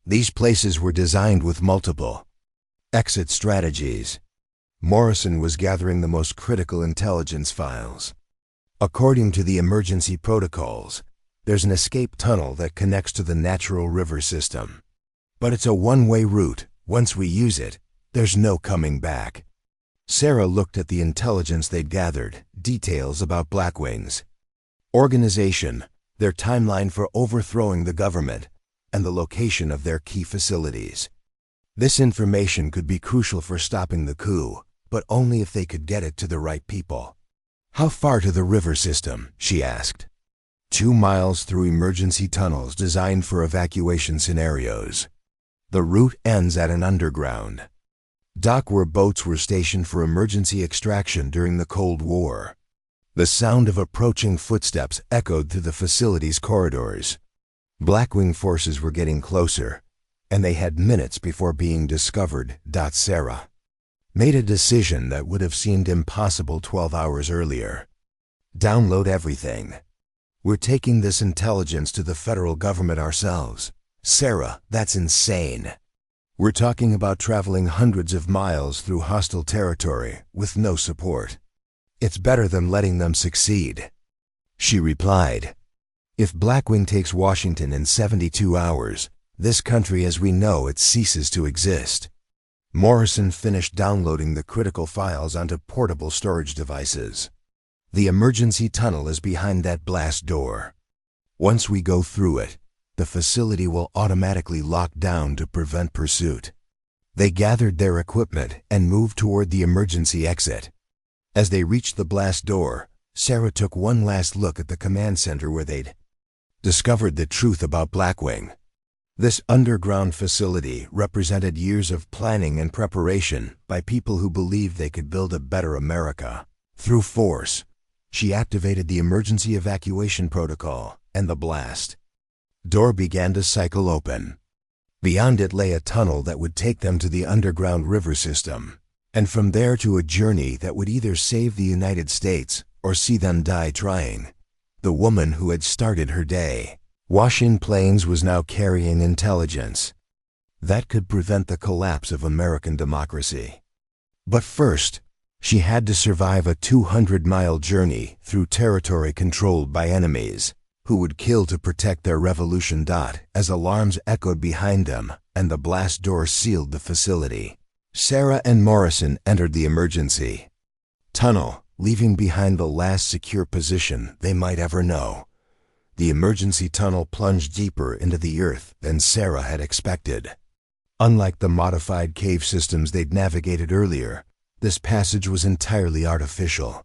These places were designed with multiple exit strategies. Morrison was gathering the most critical intelligence files. According to the emergency protocols, there's an escape tunnel that connects to the natural river system. But it's a one-way route. Once we use it, there's no coming back. Sarah looked at the intelligence they'd gathered, details about Blackwing's organization, their timeline for overthrowing the government, and the location of their key facilities. This information could be crucial for stopping the coup, but only if they could get it to the right people. "How far to the river system?" she asked. 2 miles through emergency tunnels designed for evacuation scenarios. The route ends at an underground dock where boats were stationed for emergency extraction during the Cold War. The sound of approaching footsteps echoed through the facility's corridors. Blackwing forces were getting closer, and they had minutes before being discovered. Sarah made a decision that would have seemed impossible 12 hours earlier. "Download everything. We're taking this intelligence to the federal government ourselves." "Sarah, that's insane. We're talking about traveling hundreds of miles through hostile territory with no support. It's better than letting them succeed," she replied. "If Blackwing takes Washington in 72 hours, this country as we know it ceases to exist." Morrison finished downloading the critical files onto portable storage devices. "The emergency tunnel is behind that blast door. Once we go through it, the facility will automatically lock down to prevent pursuit." They gathered their equipment and moved toward the emergency exit. As they reached the blast door, Sarah took one last look at the command center where they'd discovered the truth about Blackwing. This underground facility represented years of planning and preparation by people who believed they could build a better America through force. She activated the emergency evacuation protocol, and the blast door began to cycle open. Beyond it lay a tunnel that would take them to the underground river system, and from there to a journey that would either save the United States or see them die trying. The woman who had started her day washing planes was now carrying intelligence that could prevent the collapse of American democracy. But first, she had to survive a 200-mile journey through territory controlled by enemies who would kill to protect their revolution. As alarms echoed behind them and the blast door sealed the facility, Sarah and Morrison entered the emergency tunnel, leaving behind the last secure position they might ever know. The emergency tunnel plunged deeper into the earth than Sarah had expected. Unlike the modified cave systems they'd navigated earlier, this passage was entirely artificial.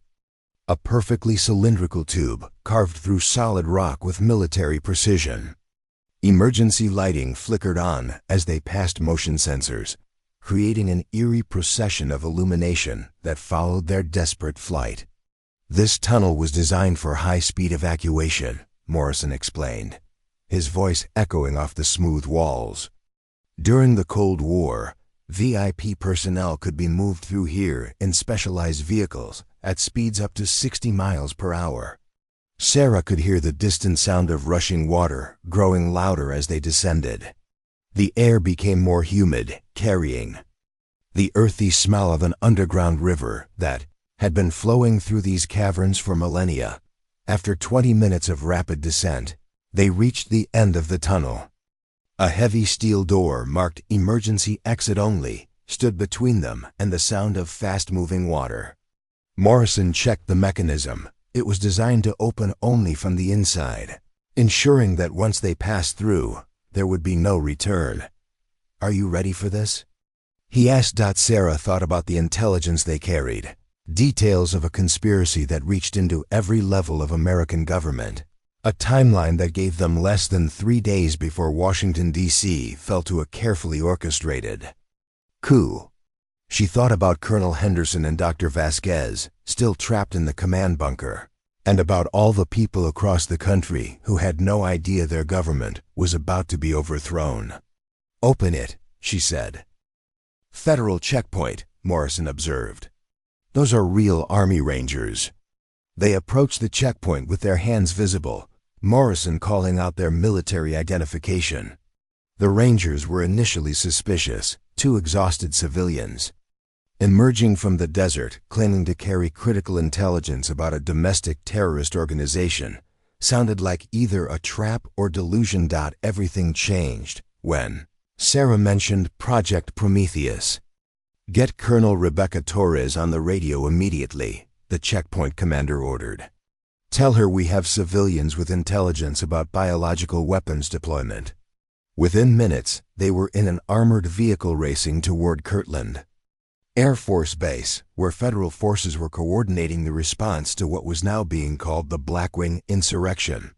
A perfectly cylindrical tube carved through solid rock with military precision. Emergency lighting flickered on as they passed motion sensors, creating an eerie procession of illumination that followed their desperate flight. "This tunnel was designed for high-speed evacuation," Morrison explained, his voice echoing off the smooth walls. "During the Cold War, VIP personnel could be moved through here in specialized vehicles at speeds up to 60 miles per hour. Sarah could hear the distant sound of rushing water growing louder as they descended. The air became more humid, carrying the earthy smell of an underground river that had been flowing through these caverns for millennia. After 20 minutes of rapid descent, they reached the end of the tunnel. A heavy steel door marked "Emergency Exit Only" stood between them and the sound of fast-moving water. Morrison checked the mechanism. It was designed to open only from the inside, ensuring that once they passed through, there would be no return. "Are you ready for this?" he asked. Sarah thought about the intelligence they carried, details of a conspiracy that reached into every level of American government, a timeline that gave them less than 3 days before Washington, D.C. fell to a carefully orchestrated coup. She thought about Colonel Henderson and Dr. Vasquez, still trapped in the command bunker, and about all the people across the country who had no idea their government was about to be overthrown. "Open it," she said. "Federal checkpoint," Morrison observed. "Those are real Army Rangers." They approached the checkpoint with their hands visible, Morrison calling out their military identification. The Rangers were initially suspicious, 2 exhausted civilians, emerging from the desert, claiming to carry critical intelligence about a domestic terrorist organization, sounded like either a trap or delusion. Everything changed when Sarah mentioned Project Prometheus. "Get Colonel Rebecca Torres on the radio immediately," the checkpoint commander ordered. "Tell her we have civilians with intelligence about biological weapons deployment." Within minutes, they were in an armored vehicle racing toward Kirtland Air Force Base, where federal forces were coordinating the response to what was now being called the Blackwing insurrection.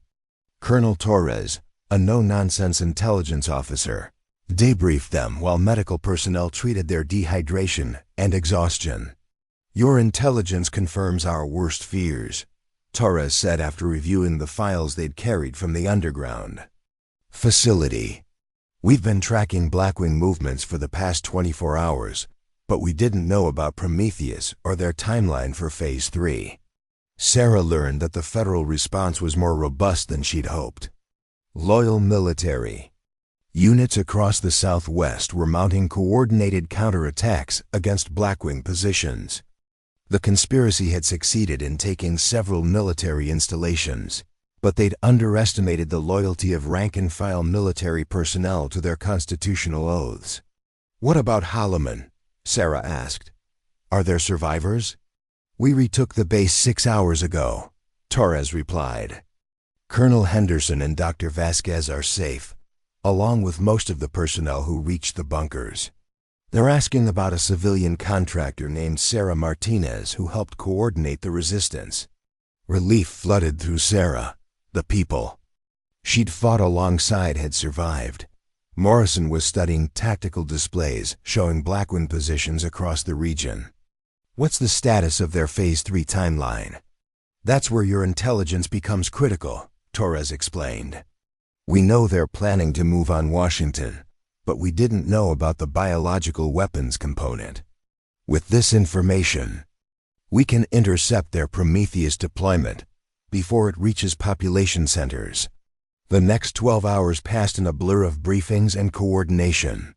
Colonel Torres, a no-nonsense intelligence officer, debriefed them while medical personnel treated their dehydration and exhaustion. "Your intelligence confirms our worst fears," Torres said after reviewing the files they'd carried from the underground facility. "We've been tracking Blackwing movements for the past 24 hours, but we didn't know about Prometheus or their timeline for Phase 3. Sarah learned that the federal response was more robust than she'd hoped. Loyal military units across the Southwest were mounting coordinated counterattacks against Blackwing positions. The conspiracy had succeeded in taking several military installations, but they'd underestimated the loyalty of rank-and-file military personnel to their constitutional oaths. "What about Holloman?" Sarah asked. "Are there survivors?" "We retook the base 6 hours ago," Torres replied. "Colonel Henderson and Dr. Vasquez are safe, along with most of the personnel who reached the bunkers. They're asking about a civilian contractor named Sarah Martinez who helped coordinate the resistance." Relief flooded through Sarah. The people she'd fought alongside had survived. Morrison was studying tactical displays showing Blackwing positions across the region. "What's the status of their Phase 3 timeline?" "That's where your intelligence becomes critical," Torres explained. "We know they're planning to move on Washington, but we didn't know about the biological weapons component. With this information, we can intercept their Prometheus deployment before it reaches population centers." The next 12 hours passed in a blur of briefings and coordination.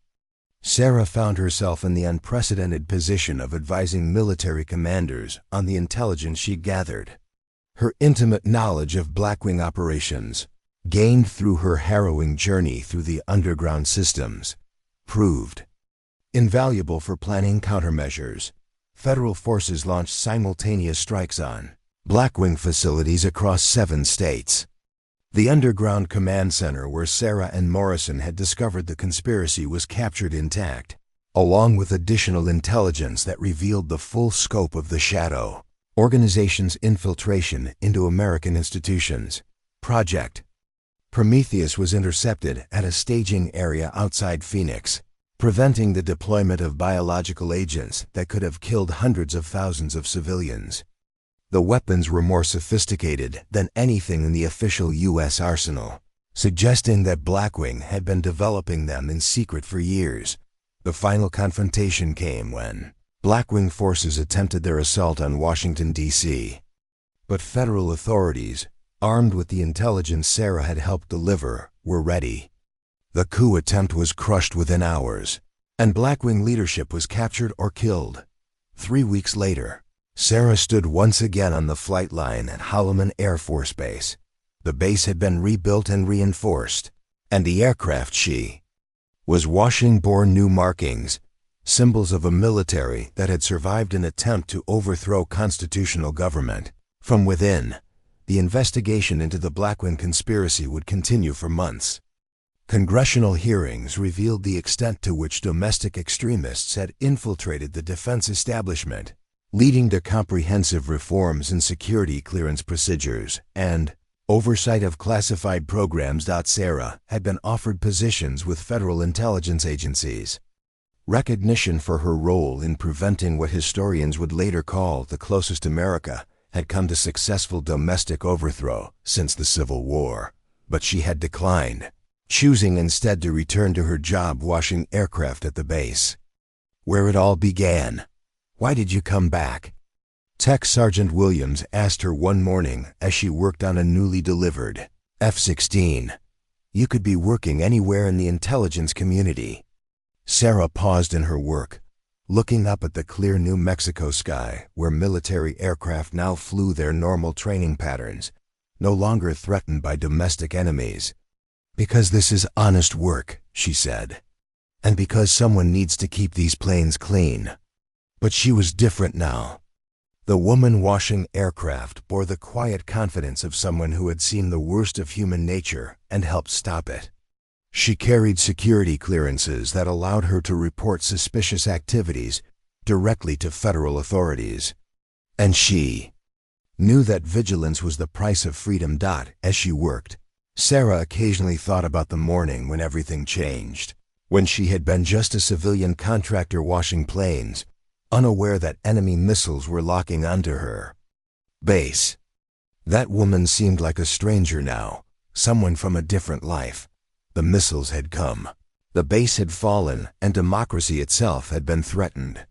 Sarah found herself in the unprecedented position of advising military commanders on the intelligence she'd gathered. Her intimate knowledge of Blackwing operations, gained through her harrowing journey through the underground systems, proved invaluable for planning countermeasures. Federal forces launched simultaneous strikes on Blackwing facilities across 7 states. The underground command center where Sarah and Morrison had discovered the conspiracy was captured intact, along with additional intelligence that revealed the full scope of the Shadow organization's infiltration into American institutions. Project Prometheus was intercepted at a staging area outside Phoenix, preventing the deployment of biological agents that could have killed hundreds of thousands of civilians. The weapons were more sophisticated than anything in the official U.S. arsenal, suggesting that Blackwing had been developing them in secret for years. The final confrontation came when Blackwing forces attempted their assault on Washington, D.C. But federal authorities, armed with the intelligence Sarah had helped deliver, were ready. The coup attempt was crushed within hours, and Blackwing leadership was captured or killed. 3 weeks later, Sarah stood once again on the flight line at Holloman Air Force Base. The base had been rebuilt and reinforced, and the aircraft she was washing bore new markings, symbols of a military that had survived an attempt to overthrow constitutional government. From within, the investigation into the Blackwind conspiracy would continue for months. Congressional hearings revealed the extent to which domestic extremists had infiltrated the defense establishment, leading to comprehensive reforms in security clearance procedures and oversight of classified programs. Sarah had been offered positions with federal intelligence agencies. Recognition for her role in preventing what historians would later call the closest America had come to successful domestic overthrow since the Civil War, but she had declined, choosing instead to return to her job washing aircraft at the base. Where it all began. "Why did you come back?" Tech Sergeant Williams asked her one morning as she worked on a newly delivered F-16. "You could be working anywhere in the intelligence community." Sarah paused in her work, looking up at the clear New Mexico sky where military aircraft now flew their normal training patterns, no longer threatened by domestic enemies. "Because this is honest work," she said, "and because someone needs to keep these planes clean." But she was different now. The woman washing aircraft bore the quiet confidence of someone who had seen the worst of human nature and helped stop it. She carried security clearances that allowed her to report suspicious activities directly to federal authorities. And she knew that vigilance was the price of freedom. As she worked, Sarah occasionally thought about the morning when everything changed, when she had been just a civilian contractor washing planes, unaware that enemy missiles were locking onto her base. That woman seemed like a stranger now, someone from a different life. The missiles had come. The base had fallen, and democracy itself had been threatened.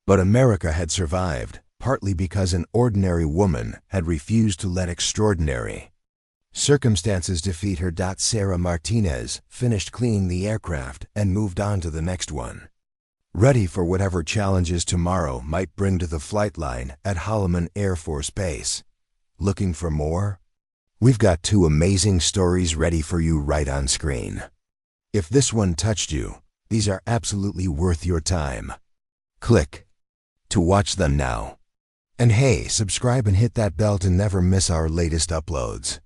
But America had survived, partly because an ordinary woman had refused to let extraordinary circumstances defeat her. Sarah Martinez finished cleaning the aircraft and moved on to the next one, ready for whatever challenges tomorrow might bring to the flight line at Holloman Air Force Base. Looking for more? We've got 2 amazing stories ready for you right on screen. If this one touched you, these are absolutely worth your time. Click to watch them now. And hey, subscribe and hit that bell to never miss our latest uploads.